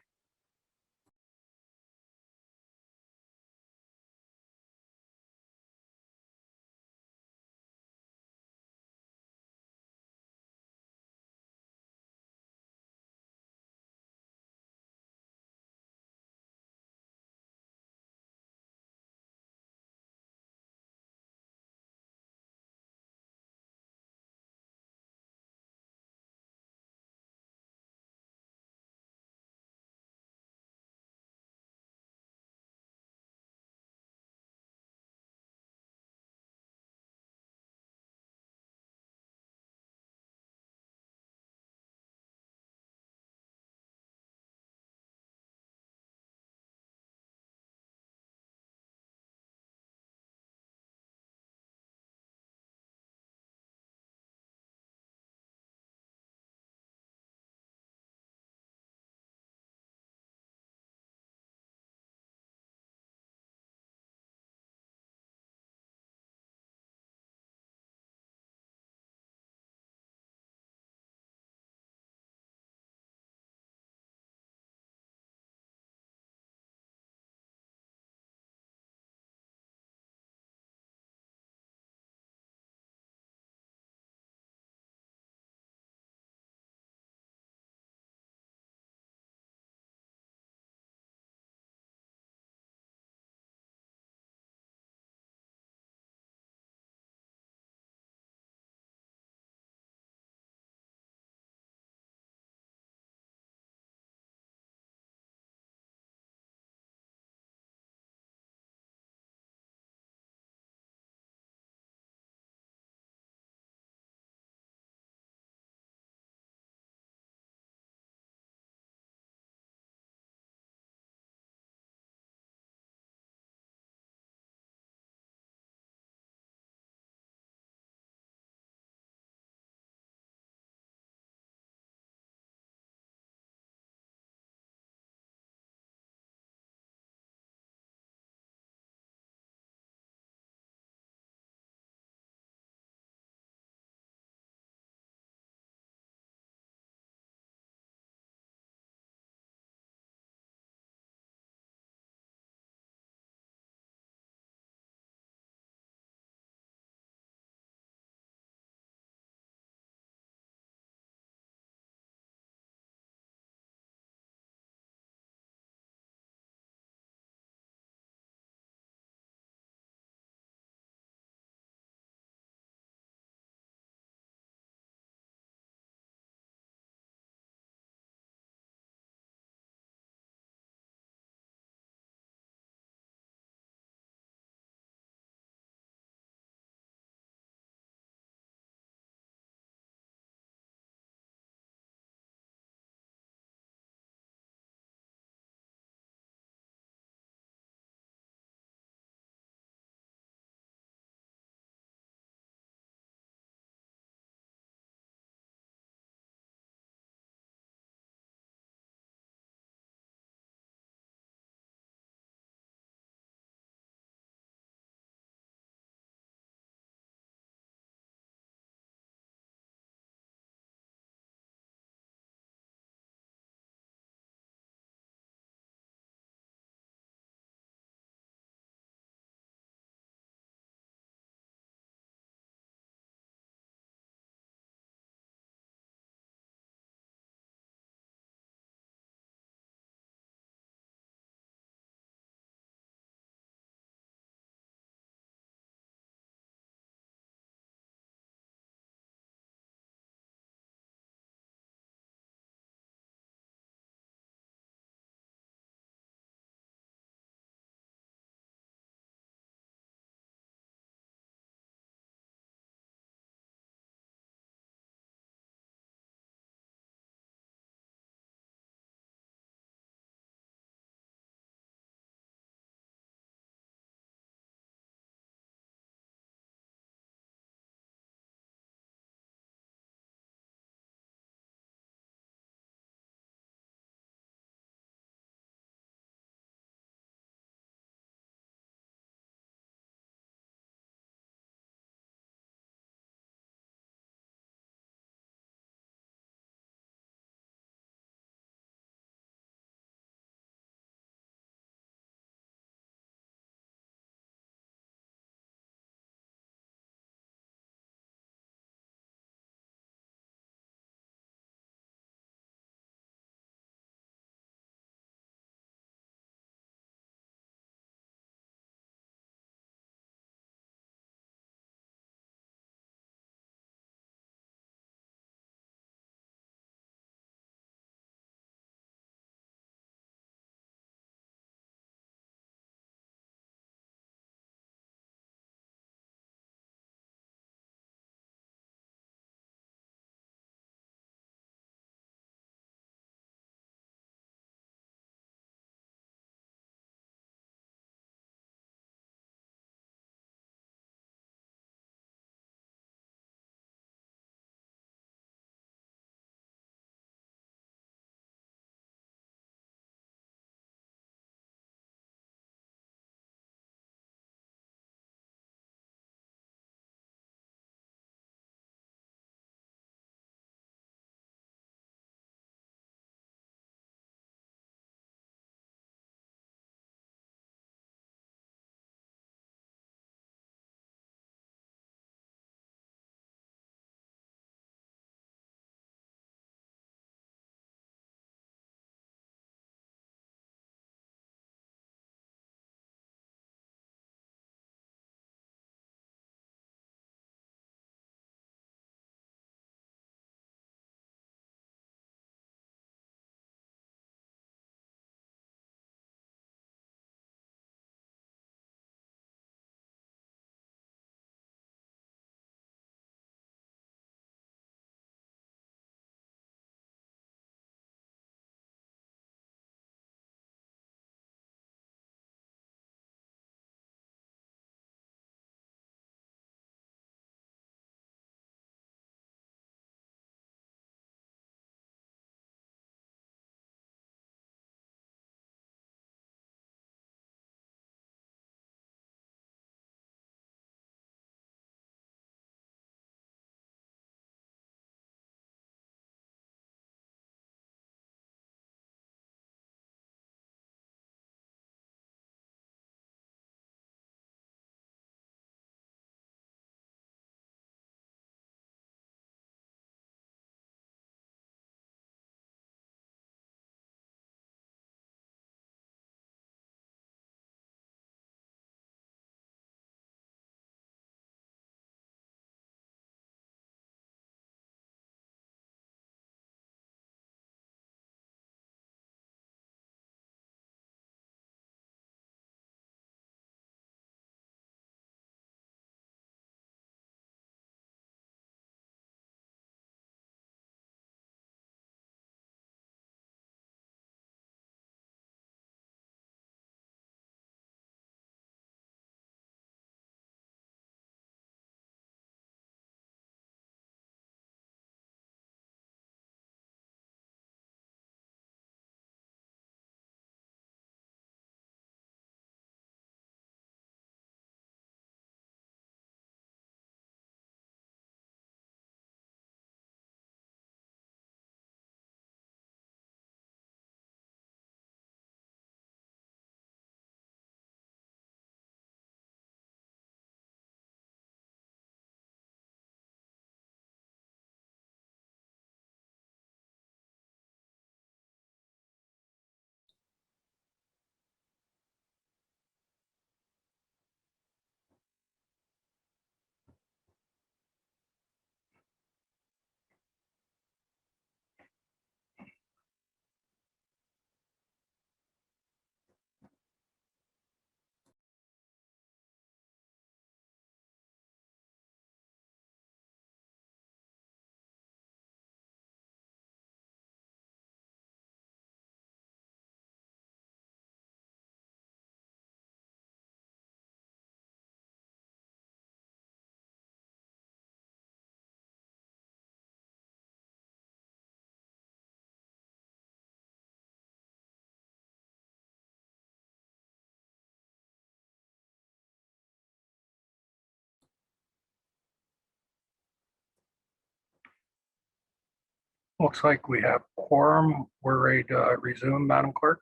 Speaker 1: Looks like we have quorum. We're ready to resume, Madam Clerk.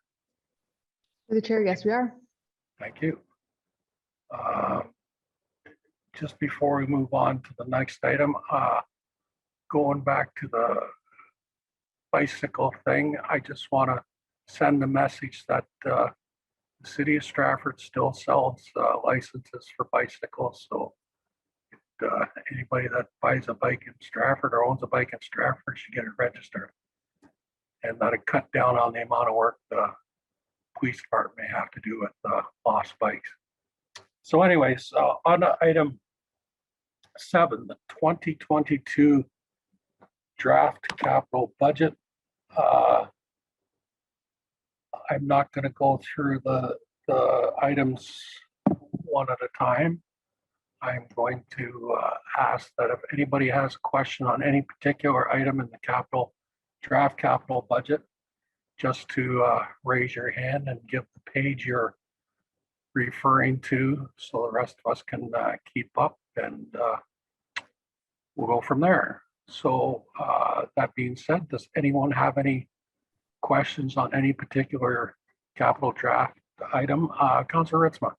Speaker 2: Through the chair, yes, we are.
Speaker 1: Thank you. Just before we move on to the next item, going back to the bicycle thing, I just want to send a message that the city of Stratford still sells licenses for bicycles. So anybody that buys a bike in Stratford or owns a bike in Stratford should get it registered. And that'll cut down on the amount of work the police department may have to do with lost bikes. So anyways, on item 7, the 2022 draft capital budget. I'm not going to go through the items one at a time. I'm going to ask that if anybody has a question on any particular item in the draft capital budget, just to raise your hand and give the page you're referring to so the rest of us can keep up, and we'll go from there. So that being said, does anyone have any questions on any particular capital draft item? Councilor Ritzma.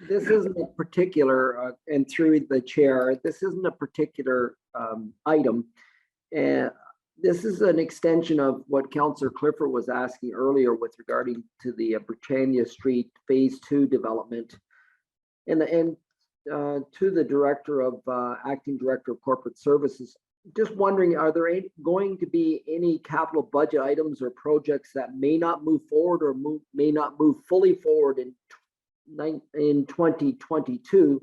Speaker 7: This isn't a particular, and through the chair, this isn't a particular item. And this is an extension of what Councillor Clifford was asking earlier with regarding to the Britannia Street Phase 2 development. And to the director of acting director of corporate services, just wondering, are there going to be any capital budget items or projects that may not move forward or may not move fully forward in 2022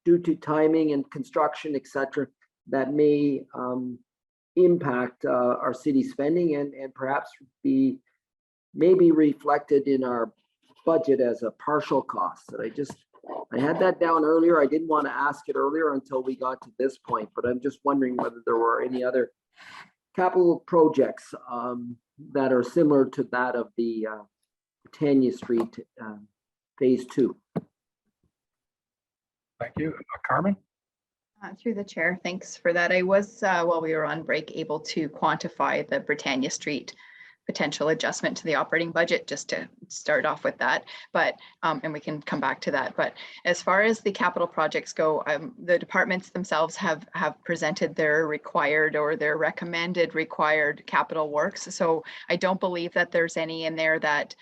Speaker 7: due to timing and construction, etc., that may impact our city spending and perhaps be maybe reflected in our budget as a partial cost? That I had that down earlier. I didn't want to ask it earlier until we got to this point, but I'm just wondering whether there were any other capital projects that are similar to that of the Britannia Street Phase 2.
Speaker 1: Thank you. Carmen?
Speaker 9: Through the chair, thanks for that. I was, while we were on break, able to quantify the Britannia Street potential adjustment to the operating budget, just to start off with that. But, and we can come back to that. But as far as the capital projects go, the departments themselves have presented their required or their recommended required capital works. So I don't believe that there's any in there that,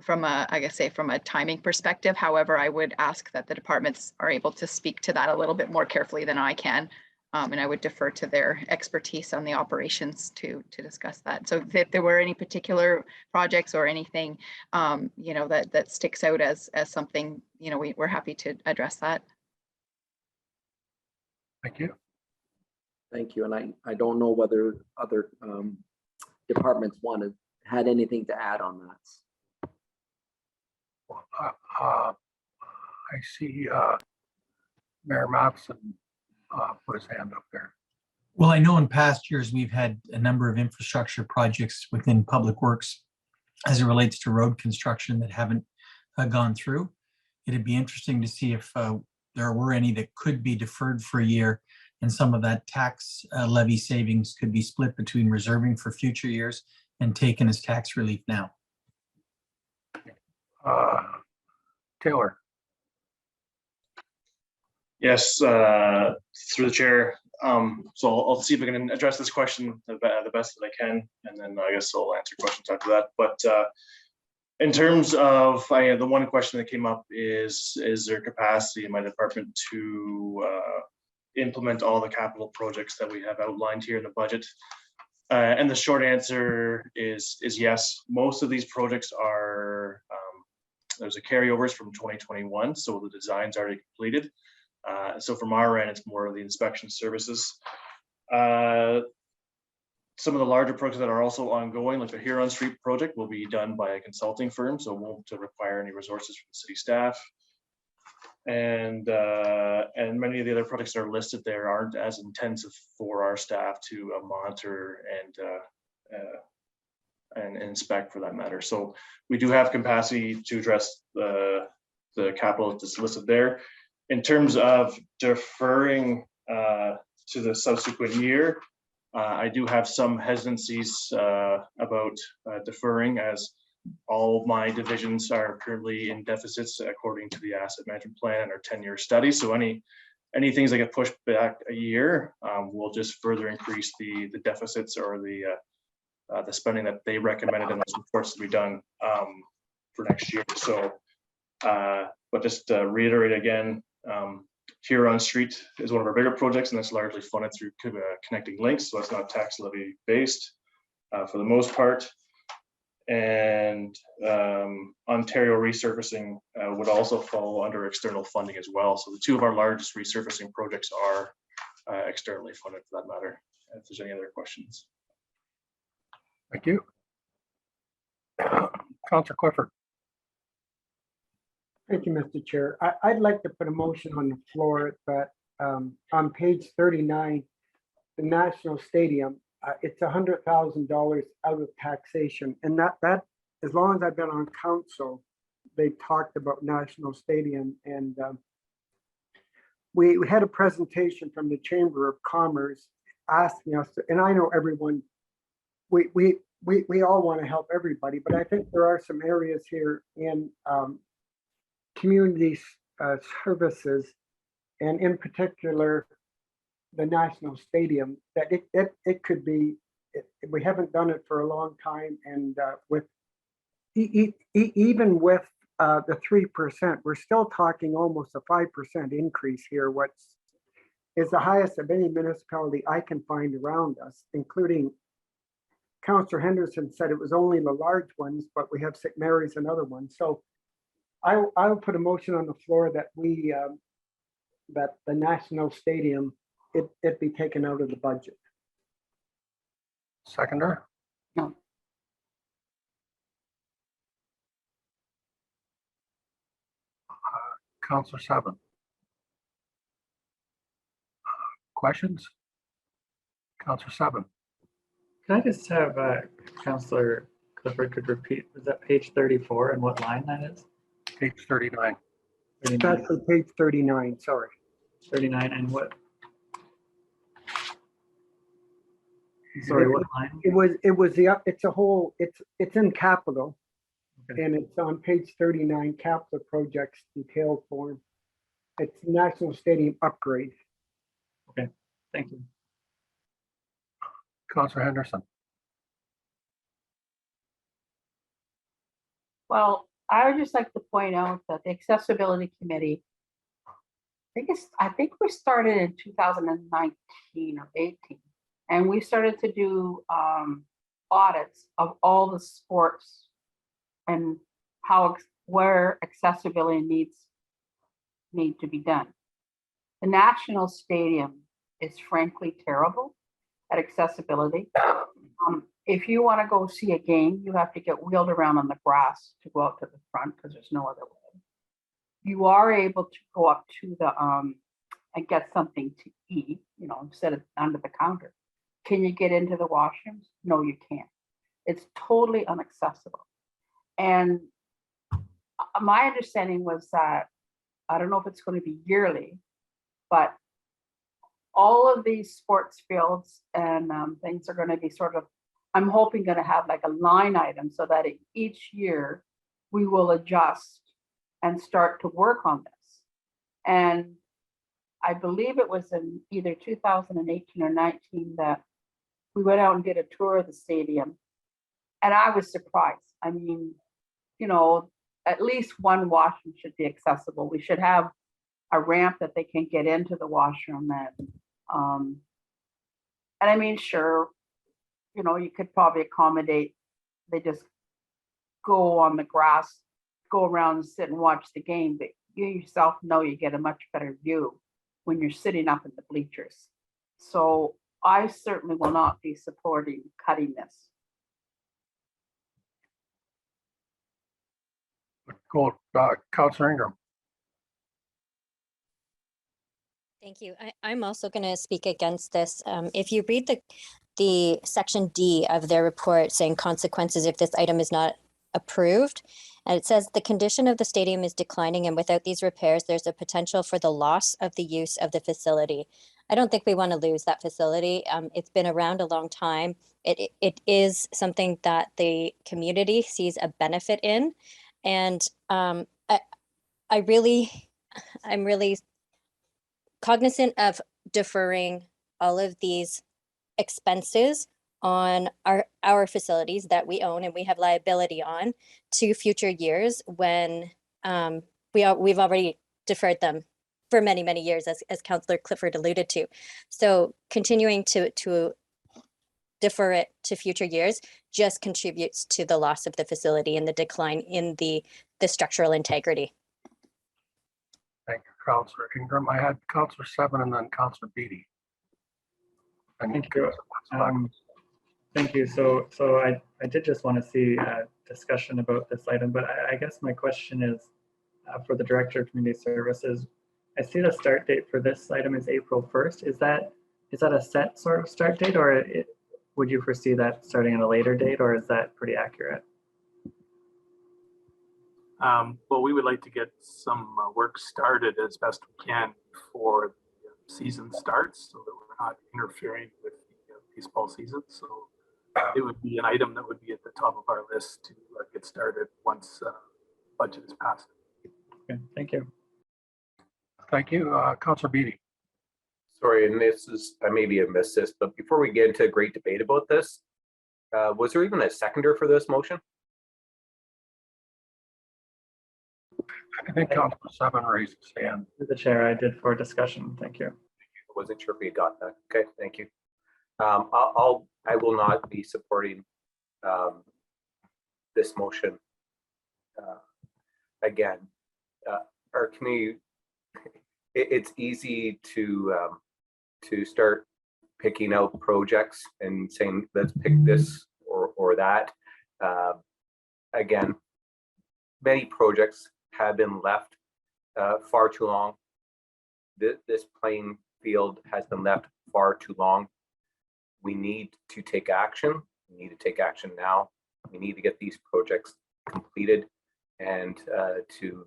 Speaker 9: from a timing perspective. However, I would ask that the departments are able to speak to that a little bit more carefully than I can. And I would defer to their expertise on the operations to discuss that. So if there were any particular projects or anything, that sticks out as something, we're happy to address that.
Speaker 1: Thank you.
Speaker 7: Thank you. And I don't know whether other departments had anything to add on that.
Speaker 1: I see Mayor Matheson put his hand up there.
Speaker 4: Well, I know in past years, we've had a number of infrastructure projects within Public Works as it relates to road construction that haven't gone through. It'd be interesting to see if there were any that could be deferred for a year, and some of that tax levy savings could be split between reserving for future years and taken as tax relief now.
Speaker 1: Taylor.
Speaker 17: Yes, through the chair. So I'll see if I can address this question the best that I can, and then I guess I'll answer questions after that. But in terms of the one question that came up is there capacity in my department to implement all the capital projects that we have outlined here in the budget? And the short answer is yes. Most of these projects are there's a carryovers from 2021, so the design's already completed. So from our end, it's more of the inspection services. Some of the larger projects that are also ongoing, like the Huron Street project, will be done by a consulting firm, so it won't require any resources from the city staff. And many of the other projects that are listed there aren't as intensive for our staff to monitor and inspect, for that matter. So we do have capacity to address the capital that's listed there. In terms of deferring to the subsequent year, I do have some hesitancies about deferring, as all of my divisions are currently in deficits according to the asset management plan and our 10-year study. So any things that get pushed back a year will just further increase the deficits or the spending that they recommended in those reports to be done for next year. So, but just to reiterate again, Huron Street is one of our bigger projects, and it's largely funded through connecting links, so it's not tax levy based for the most part. And Ontario resurfacing would also fall under external funding as well. So the two of our largest resurfacing projects are externally funded, for that matter. If there's any other questions.
Speaker 1: Thank you. Councillor Clifford.
Speaker 5: Thank you, Mr. Chair. I'd like to put a motion on the floor that on page 39, the National Stadium, it's $100,000 out of taxation. And that, as long as I've been on council, they talked about National Stadium. And we had a presentation from the Chamber of Commerce asking us, and I know everyone, we all want to help everybody, but I think there are some areas here in community services, and in particular, the National Stadium, that it could be, we haven't done it for a long time, and with even with the 3%, we're still talking almost a 5% increase here, what is the highest of any municipality I can find around us, including Councillor Henderson said it was only the large ones, but we have St. Mary's and other ones. So I will put a motion on the floor that we that the National Stadium it be taken out of the budget.
Speaker 1: Seconder.
Speaker 18: No.
Speaker 1: Councillor Seven. Questions? Councillor Seven.
Speaker 8: Can I just have Councillor Clifford could repeat, was that page 34 and what line that is?
Speaker 1: Page 39.
Speaker 8: 39.
Speaker 5: That's on page 39, sorry.
Speaker 8: 39 and what? Sorry, what line?
Speaker 5: It was it's a whole, it's in capital. Okay. And it's on page 39, capital projects detailed form. It's National Stadium upgrade.
Speaker 8: Okay, thank you.
Speaker 1: Councillor Henderson.
Speaker 18: Well, I would just like to point out that the Accessibility Committee, I think we started in 2019 or 18, and we started to do audits of all the sports and where accessibility need to be done. The National Stadium is frankly terrible at accessibility. If you want to go see a game, you have to get wheeled around on the grass to go out to the front because there's no other way. You are able to go up to the and get something to eat, instead of under the counter. Can you get into the washrooms? No, you can't. It's totally inaccessible. And my understanding was that, I don't know if it's going to be yearly, but all of these sports fields and things are going to be sort of, I'm hoping, going to have like a line item so that each year we will adjust and start to work on this. And I believe it was in either 2018 or 19 that we went out and did a tour of the stadium. And I was surprised. I mean, at least one washroom should be accessible. We should have a ramp that they can get into the washroom. And I mean, sure, you could probably accommodate, they just go on the grass, go around and sit and watch the game, but you yourself know you get a much better view when you're sitting up in the bleachers. So I certainly will not be supporting cutting this.
Speaker 1: Cool. Councillor Ingram.
Speaker 12: Thank you. I'm also going to speak against this. If you read the section D of their report saying consequences if this item is not approved, and it says the condition of the stadium is declining, and without these repairs, there's a potential for the loss of the use of the facility. I don't think we want to lose that facility. It's been around a long time. It is something that the community sees a benefit in. And I'm really cognizant of deferring all of these expenses on our facilities that we own and we have liability on to future years when we've already deferred them for many, many years, as Councillor Clifford alluded to. So continuing to defer it to future years just contributes to the loss of the facility and the decline in the structural integrity.
Speaker 1: Thank you, Councillor Ingram. I had Councillor Seven and then Councillor Beatty.
Speaker 8: Thank you. Thank you. So I did just want to see a discussion about this item, but I guess my question is for the Director of Community Services. I see the start date for this item is April 1st. Is that a set sort of start date, or would you foresee that starting at a later date, or is that pretty accurate?
Speaker 13: Well, we would like to get some work started as best we can before the season starts, so that we're not interfering with the baseball season. So it would be an item that would be at the top of our list to get started once budget is passed.
Speaker 8: Okay, thank you.
Speaker 1: Thank you, Councillor Beatty.
Speaker 14: Sorry, and this is, I maybe have missed this, but before we get into a great debate about this, was there even a seconder for this motion?
Speaker 1: I think Councillor Seven raised his hand.
Speaker 8: The chair, I did for discussion. Thank you.
Speaker 14: I wasn't sure if we got that. Okay, thank you. I will not be supporting this motion. Again, our community, it's easy to start picking out projects and saying, let's pick this or that. Again, many projects have been left far too long. This playing field has been left far too long. We need to take action. We need to take action now. We need to get these projects completed. And to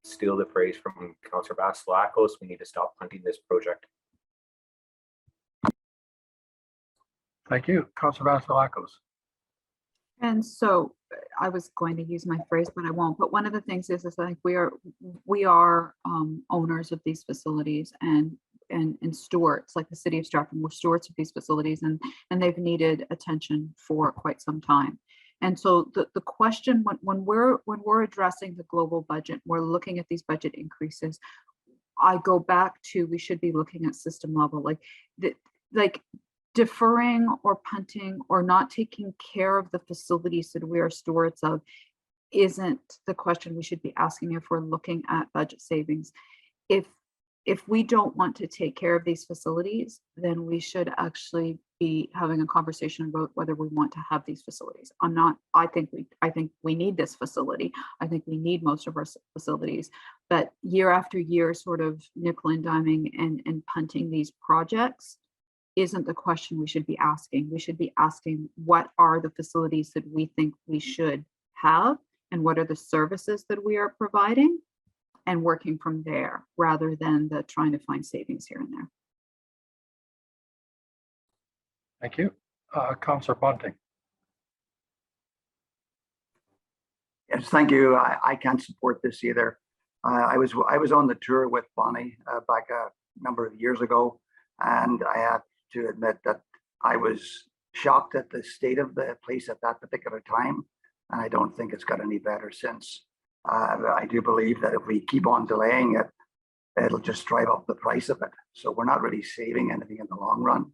Speaker 14: steal the phrase from Councillor Vasilakos, we need to stop punting this project.
Speaker 1: Thank you, Councillor Vasilakos.
Speaker 6: And so I was going to use my phrase, but I won't. But one of the things is I think we are owners of these facilities and stewards, like the city of Stratford. We're stewards of these facilities, and they've needed attention for quite some time. And so the question when we're addressing the global budget, we're looking at these budget increases. I go back to we should be looking at system level, like deferring or punting or not taking care of the facilities that we are stewards of isn't the question we should be asking if we're looking at budget savings. If we don't want to take care of these facilities, then we should actually be having a conversation about whether we want to have these facilities. I think we need this facility. I think we need most of our facilities, but year after year, sort of nickel and diming and punting these projects isn't the question we should be asking. We should be asking, what are the facilities that we think we should have, and what are the services that we are providing, and working from there rather than trying to find savings here and there.
Speaker 1: Thank you. Councillor Bunting.
Speaker 23: Yes, thank you. I can't support this either. I was on the tour with Bonnie back a number of years ago, and I have to admit that I was shocked at the state of the place at that particular time, and I don't think it's got any better since. I do believe that if we keep on delaying it, it'll just drive up the price of it. So we're not really saving anything in the long run.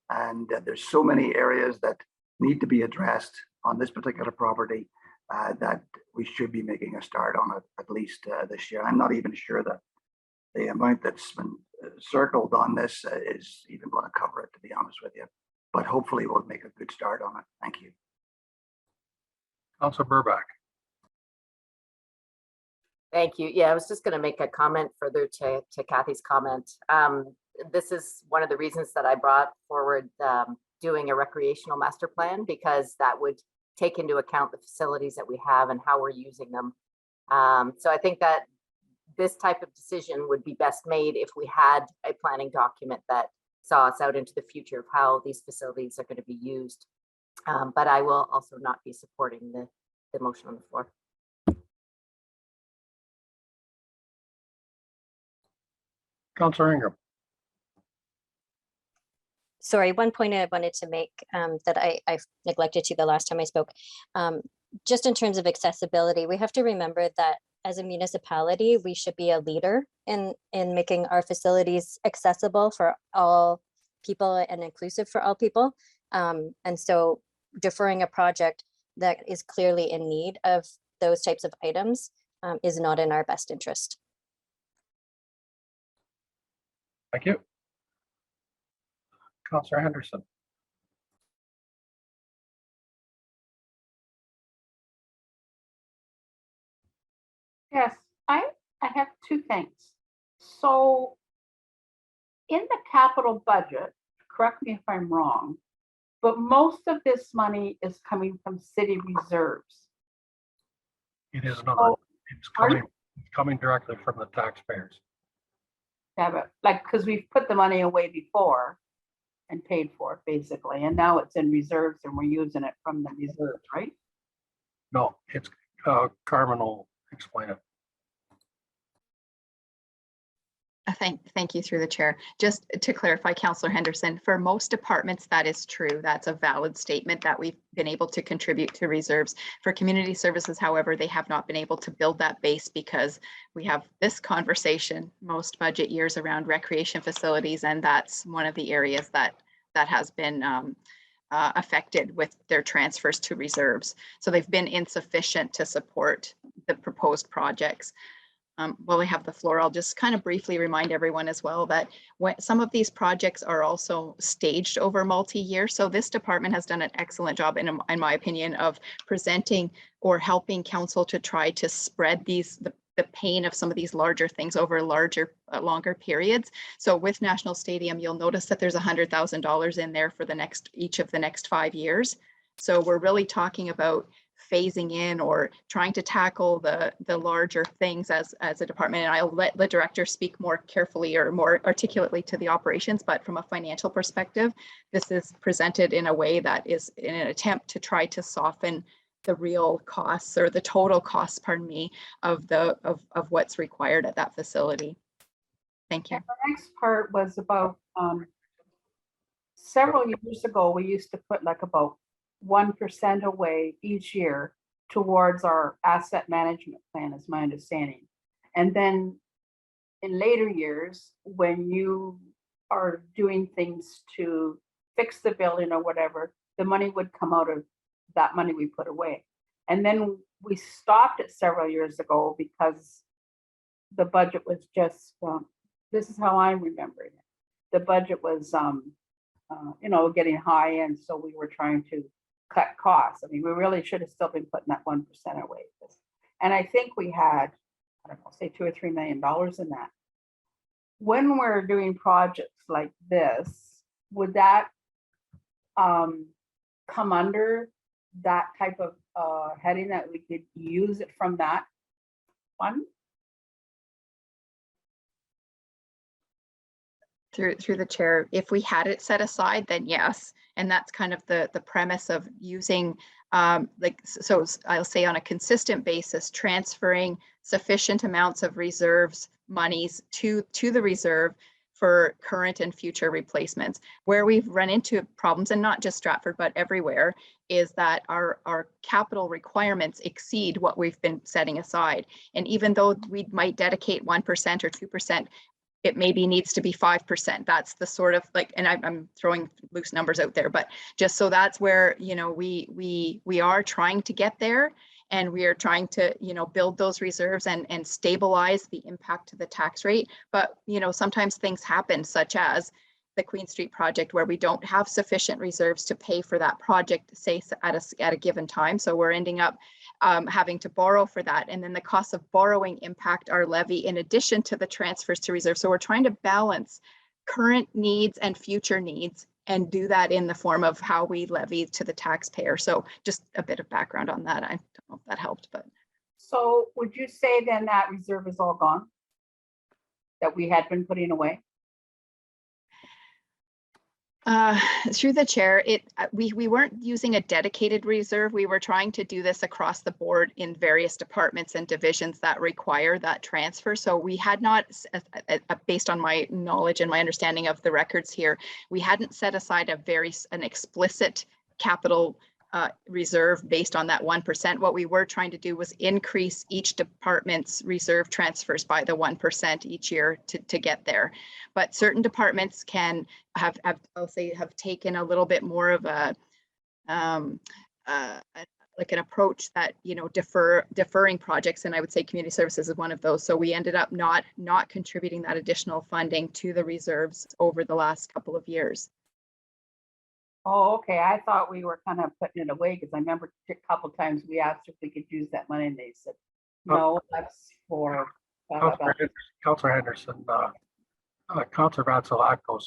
Speaker 23: And there's so many areas that need to be addressed on this particular property that we should be making a start on it at least this year. I'm not even sure that the amount that's been circled on this is even going to cover it, to be honest with you. But hopefully we'll make a good start on it. Thank you.
Speaker 1: Councillor Burbach.
Speaker 10: Thank you. Yeah, I was just going to make a comment further to Kathy's comment. This is one of the reasons that I brought forward doing a recreational master plan, because that would take into account the facilities that we have and how we're using them. So I think that this type of decision would be best made if we had a planning document that saw us out into the future of how these facilities are going to be used. But I will also not be supporting the motion on the floor.
Speaker 1: Councillor Ingram.
Speaker 12: Sorry, one point I wanted to make that I neglected to the last time I spoke. Just in terms of accessibility, we have to remember that as a municipality, we should be a leader in making our facilities accessible for all people and inclusive for all people. And so deferring a project that is clearly in need of those types of items is not in our best interest.
Speaker 1: Thank you. Councillor Henderson.
Speaker 18: Yes, I have two things. So in the capital budget, correct me if I'm wrong, but most of this money is coming from city reserves.
Speaker 1: It is not.
Speaker 18: So,
Speaker 1: It's coming directly from the taxpayers.
Speaker 18: yeah, but like, because we've put the money away before and paid for it basically, and now it's in reserves and we're using it from the reserves, right?
Speaker 1: No, it's Carmen will explain it.
Speaker 9: Thank you through the chair. Just to clarify, Councillor Henderson, for most departments, that is true. That's a valid statement that we've been able to contribute to reserves. For community services, however, they have not been able to build that base because we have this conversation most budget years around recreation facilities, and that's one of the areas that has been affected with their transfers to reserves. So they've been insufficient to support the proposed projects. While we have the floor, I'll just kind of briefly remind everyone as well that when some of these projects are also staged over multi-year. So this department has done an excellent job, in my opinion, of presenting or helping council to try to spread the pain of some of these larger things over longer periods. So with National Stadium, you'll notice that there's $100,000 in there for each of the next 5 years. So we're really talking about phasing in or trying to tackle the larger things as a department. And I'll let the director speak more carefully or more articulately to the operations, but from a financial perspective, this is presented in a way that is in an attempt to try to soften the real costs or the total costs, pardon me, of what's required at that facility. Thank you.
Speaker 18: And the next part was about several years ago, we used to put like about 1% away each year towards our asset management plan, is my understanding. And then in later years, when you are doing things to fix the building or whatever, the money would come out of that money we put away. And then we stopped it several years ago because the budget was just, this is how I'm remembering it. The budget was, getting high, and so we were trying to cut costs. I mean, we really should have still been putting that 1% away. And I think we had, I don't know, say $2 or $3 million in that. When we're doing projects like this, would that come under that type of heading that we could use it from that fund?
Speaker 9: Through the chair, if we had it set aside, then yes. And that's kind of the premise of using, so I'll say on a consistent basis, transferring sufficient amounts of reserves monies to the reserve for current and future replacements. Where we've run into problems, and not just Stratford, but everywhere, is that our capital requirements exceed what we've been setting aside. And even though we might dedicate 1% or 2%, it maybe needs to be 5%. That's the sort of and I'm throwing loose numbers out there, but just so that's where, we are trying to get there, and we are trying to, build those reserves and stabilize the impact to the tax rate. But, sometimes things happen, such as the Queen Street project, where we don't have sufficient reserves to pay for that project, say at a given time. So we're ending up having to borrow for that. And then the cost of borrowing impact our levy in addition to the transfers to reserve. So we're trying to balance current needs and future needs and do that in the form of how we levy to the taxpayer. So just a bit of background on that. I don't know if that helped, but.
Speaker 18: So would you say then that reserve is all gone? that we had been putting away?
Speaker 9: Through the chair, we weren't using a dedicated reserve. We were trying to do this across the board in various departments and divisions that require that transfer. So we had not, based on my knowledge and my understanding of the records here, we hadn't set aside an explicit capital reserve based on that 1%. What we were trying to do was increase each department's reserve transfers by the 1% each year to get there. But certain departments can have taken a little bit more of a like an approach that, you know, deferring projects, and I would say community services is one of those. So we ended up not contributing that additional funding to the reserves over the last couple of years.
Speaker 18: Oh, okay. I thought we were kind of putting it away because I remember a couple of times we asked if we could use that money and they said, no, that's for.
Speaker 1: Councillor Henderson, Councillor Vatsilatos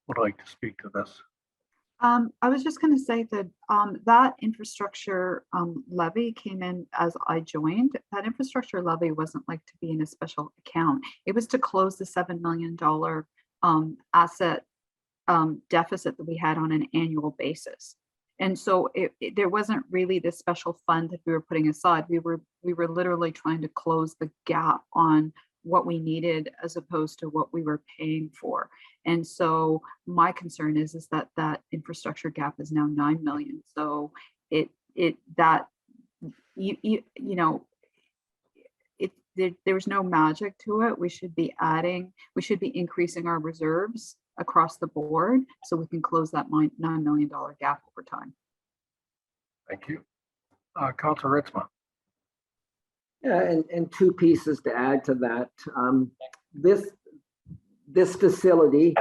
Speaker 1: would like to speak to this.
Speaker 6: I was just going to say that that infrastructure levy came in as I joined. That infrastructure levy wasn't like to be in a special account. It was to close the $7 million asset deficit that we had on an annual basis. And so there wasn't really this special fund that we were putting aside. We were literally trying to close the gap on what we needed as opposed to what we were paying for. And so my concern is that that infrastructure gap is now 9 million. So there's no magic to it. We should be increasing our reserves across the board so we can close that $9 million gap over time.
Speaker 1: Thank you. Councillor Ritzman.
Speaker 7: Yeah, and two pieces to add to that. This facility,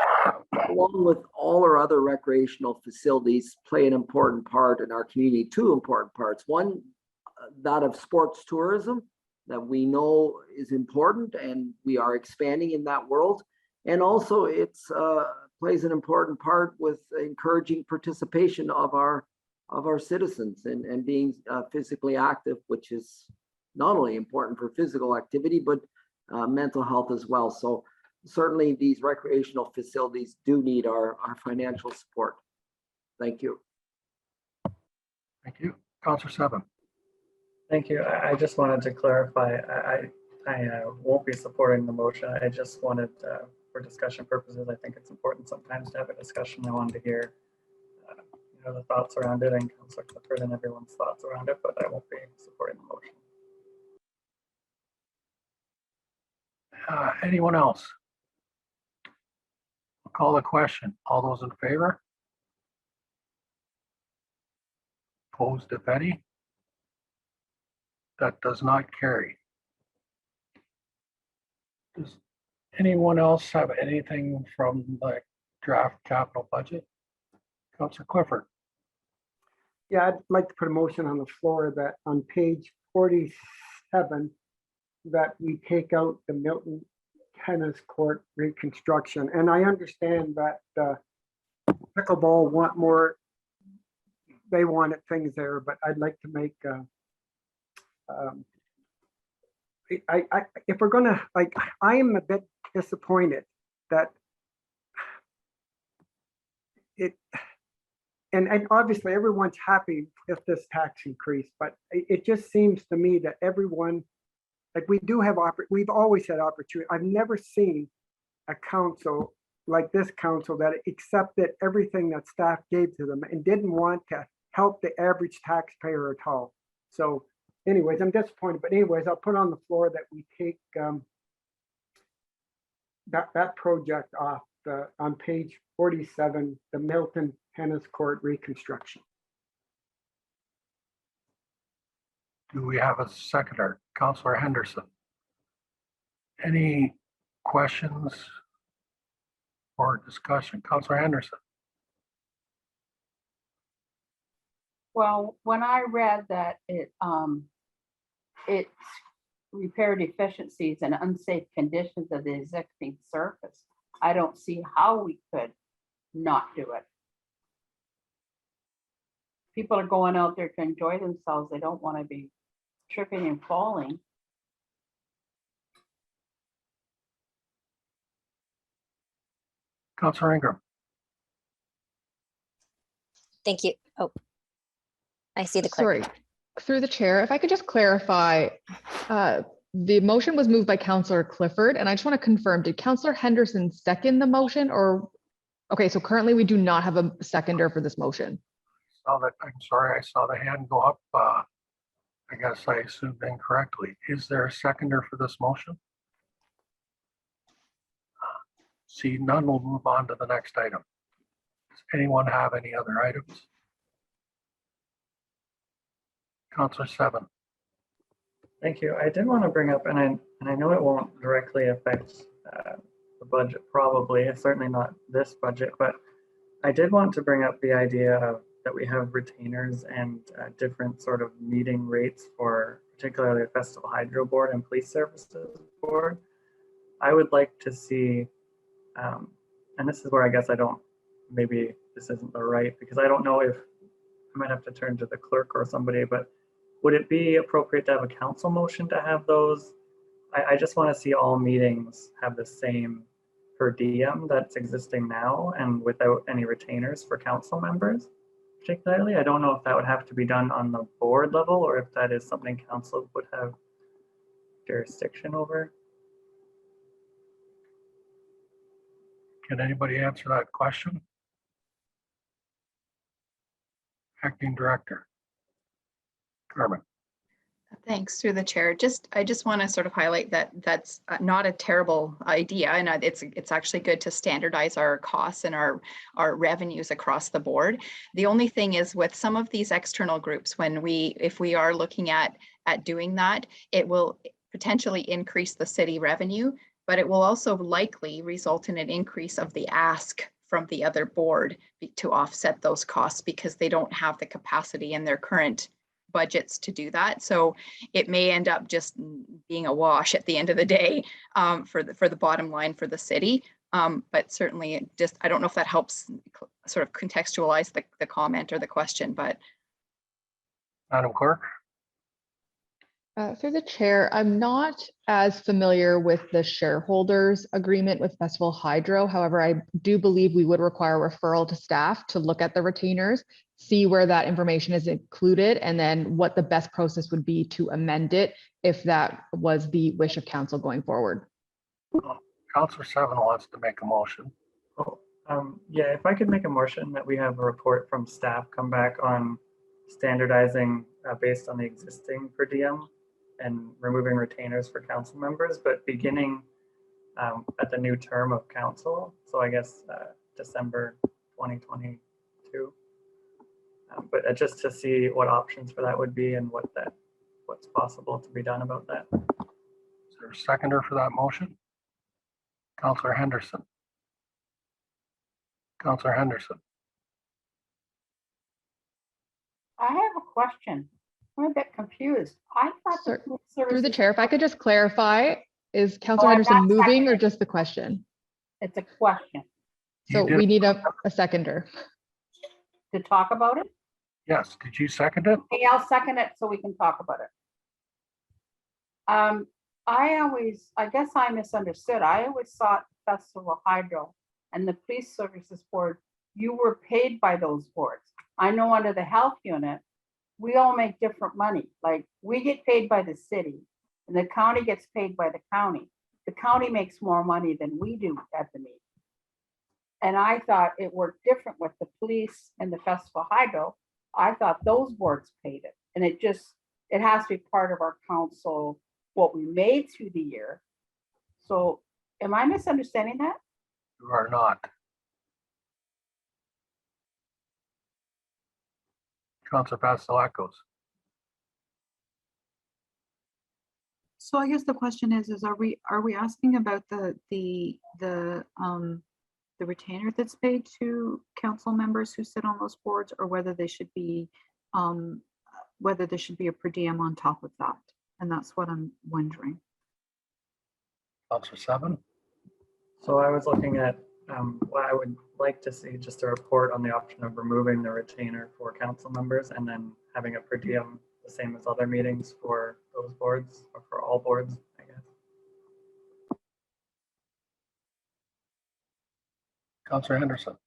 Speaker 7: along with all our other recreational facilities, play an important part in our community. Two important parts. One, that of sports tourism that we know is important, and we are expanding in that world. And also, it's plays an important part with encouraging participation of our citizens and being physically active, which is not only important for physical activity, but mental health as well. So certainly these recreational facilities do need our financial support. Thank you.
Speaker 1: Thank you. Councillor Seven.
Speaker 8: Thank you. I just wanted to clarify, I won't be supporting the motion. I just wanted, for discussion purposes, I think it's important sometimes to have a discussion. I wanted to hear the thoughts around it, and Councillor Clifford and everyone's thoughts around it, but I won't be supporting the motion.
Speaker 1: Anyone else? I'll call the question. All those in favor? Opposed, if any? That does not carry. Does anyone else have anything from the draft capital budget? Councillor Clifford.
Speaker 5: Yeah, I'd like to put a motion on the floor that on page 47, that we take out the Milton Kennedth Court reconstruction. And I understand that pickleball want more, they wanted things there, but I'd like to make, if we're gonna, like, I am a bit disappointed that and obviously everyone's happy with this tax increase, but it just seems to me that everyone, like, we do have, we've always had opportunity. I've never seen a council like this council that accepted everything that staff gave to them and didn't want to help the average taxpayer at all. So anyways, I'm disappointed, but anyways, I'll put on the floor that we take that project off on page 47, the Milton Kennedth Court reconstruction.
Speaker 1: Do we have a seconder? Councillor Henderson. Any questions or discussion? Councillor Henderson.
Speaker 18: Well, when I read that it repaired deficiencies and unsafe conditions of the existing surface, I don't see how we could not do it. People are going out there to enjoy themselves. They don't want to be tripping and falling.
Speaker 1: Councillor Ingram.
Speaker 12: Thank you. Oh, I see the
Speaker 2: Sorry,
Speaker 12: clerk.
Speaker 2: through the chair, if I could just clarify, the motion was moved by Councillor Clifford, and I just want to confirm, did Councillor Henderson second the motion or? Okay, so currently we do not have a seconder for this motion.
Speaker 1: I'm sorry, I saw the hand go up. I guess I assumed incorrectly. Is there a seconder for this motion? See none, we'll move on to the next item. Does anyone have any other items? Councillor Seven.
Speaker 8: Thank you. I did want to bring up, and I know it won't directly affect the budget, probably, certainly not this budget, but I did want to bring up the idea of that we have retainers and different sort of meeting rates for particularly the Festival Hydro Board and Police Services Board. I would like to see, and this is where I guess I don't, maybe this isn't the right, because I don't know if, I might have to turn to the clerk or somebody, but would it be appropriate to have a council motion to have those? I just want to see all meetings have the same per diem that's existing now and without any retainers for council members. Particularly, I don't know if that would have to be done on the board level or if that is something council would have jurisdiction over.
Speaker 1: Can anybody answer that question? Acting Director. Carmen.
Speaker 9: Thanks, through the chair. I just want to sort of highlight that that's not a terrible idea, and it's actually good to standardize our costs and our revenues across the board. The only thing is with some of these external groups, if we are looking at doing that, it will potentially increase the city revenue, but it will also likely result in an increase of the ask from the other board to offset those costs because they don't have the capacity in their current budgets to do that. So it may end up just being a wash at the end of the day for the bottom line for the city. But certainly I don't know if that helps sort of contextualize the comment or the question, but.
Speaker 1: Madam Clerk.
Speaker 2: Through the chair, I'm not as familiar with the shareholders agreement with Festival Hydro. However, I do believe we would require referral to staff to look at the retainers, see where that information is included, and then what the best process would be to amend it if that was the wish of council going forward.
Speaker 1: Councillor Seven wants to make a motion.
Speaker 8: Yeah, if I could make a motion that we have a report from staff come back on standardizing based on the existing per diem and removing retainers for council members, but beginning at the new term of council. So I guess December 2022. But just to see what options for that would be and what's possible to be done about that.
Speaker 1: Is there a seconder for that motion? Councillor Henderson. Councillor Henderson.
Speaker 18: I have a question. I'm a bit confused. I thought the police
Speaker 2: Through the
Speaker 18: services-
Speaker 2: chair, if I could just clarify, is Councillor Henderson
Speaker 18: I'm not
Speaker 2: moving or
Speaker 18: seconding.
Speaker 2: just the question?
Speaker 18: It's a question
Speaker 2: So we need a seconder.
Speaker 18: to talk about it.
Speaker 1: Yes, did you second it?
Speaker 18: Okay, I'll second it so we can talk about it. I guess I misunderstood. I always thought Festival Hydro and the Police Services Board, you were paid by those boards. I know under the health unit, we all make different money. Like we get paid by the city and the county gets paid by the county. The county makes more money than we do at the meeting. And I thought it worked different with the police and the Festival Hydro. I thought those boards paid it. And it has to be part of our council, what we made through the year. So am I misunderstanding that?
Speaker 1: You are not. Councillor Pastelakos.
Speaker 6: So I guess the question is are we asking about the retainer that's paid to council members who sit on those boards, or whether they should be whether there should be a per diem on top of that? And that's what I'm wondering.
Speaker 1: Councillor Seven.
Speaker 8: So I was looking at what I would like to see just a report on the option of removing the retainer for council members and then having a per diem the same as other meetings for those boards or for all boards, I guess.
Speaker 1: Councillor Henderson.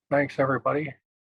Speaker 1: Thanks, everybody.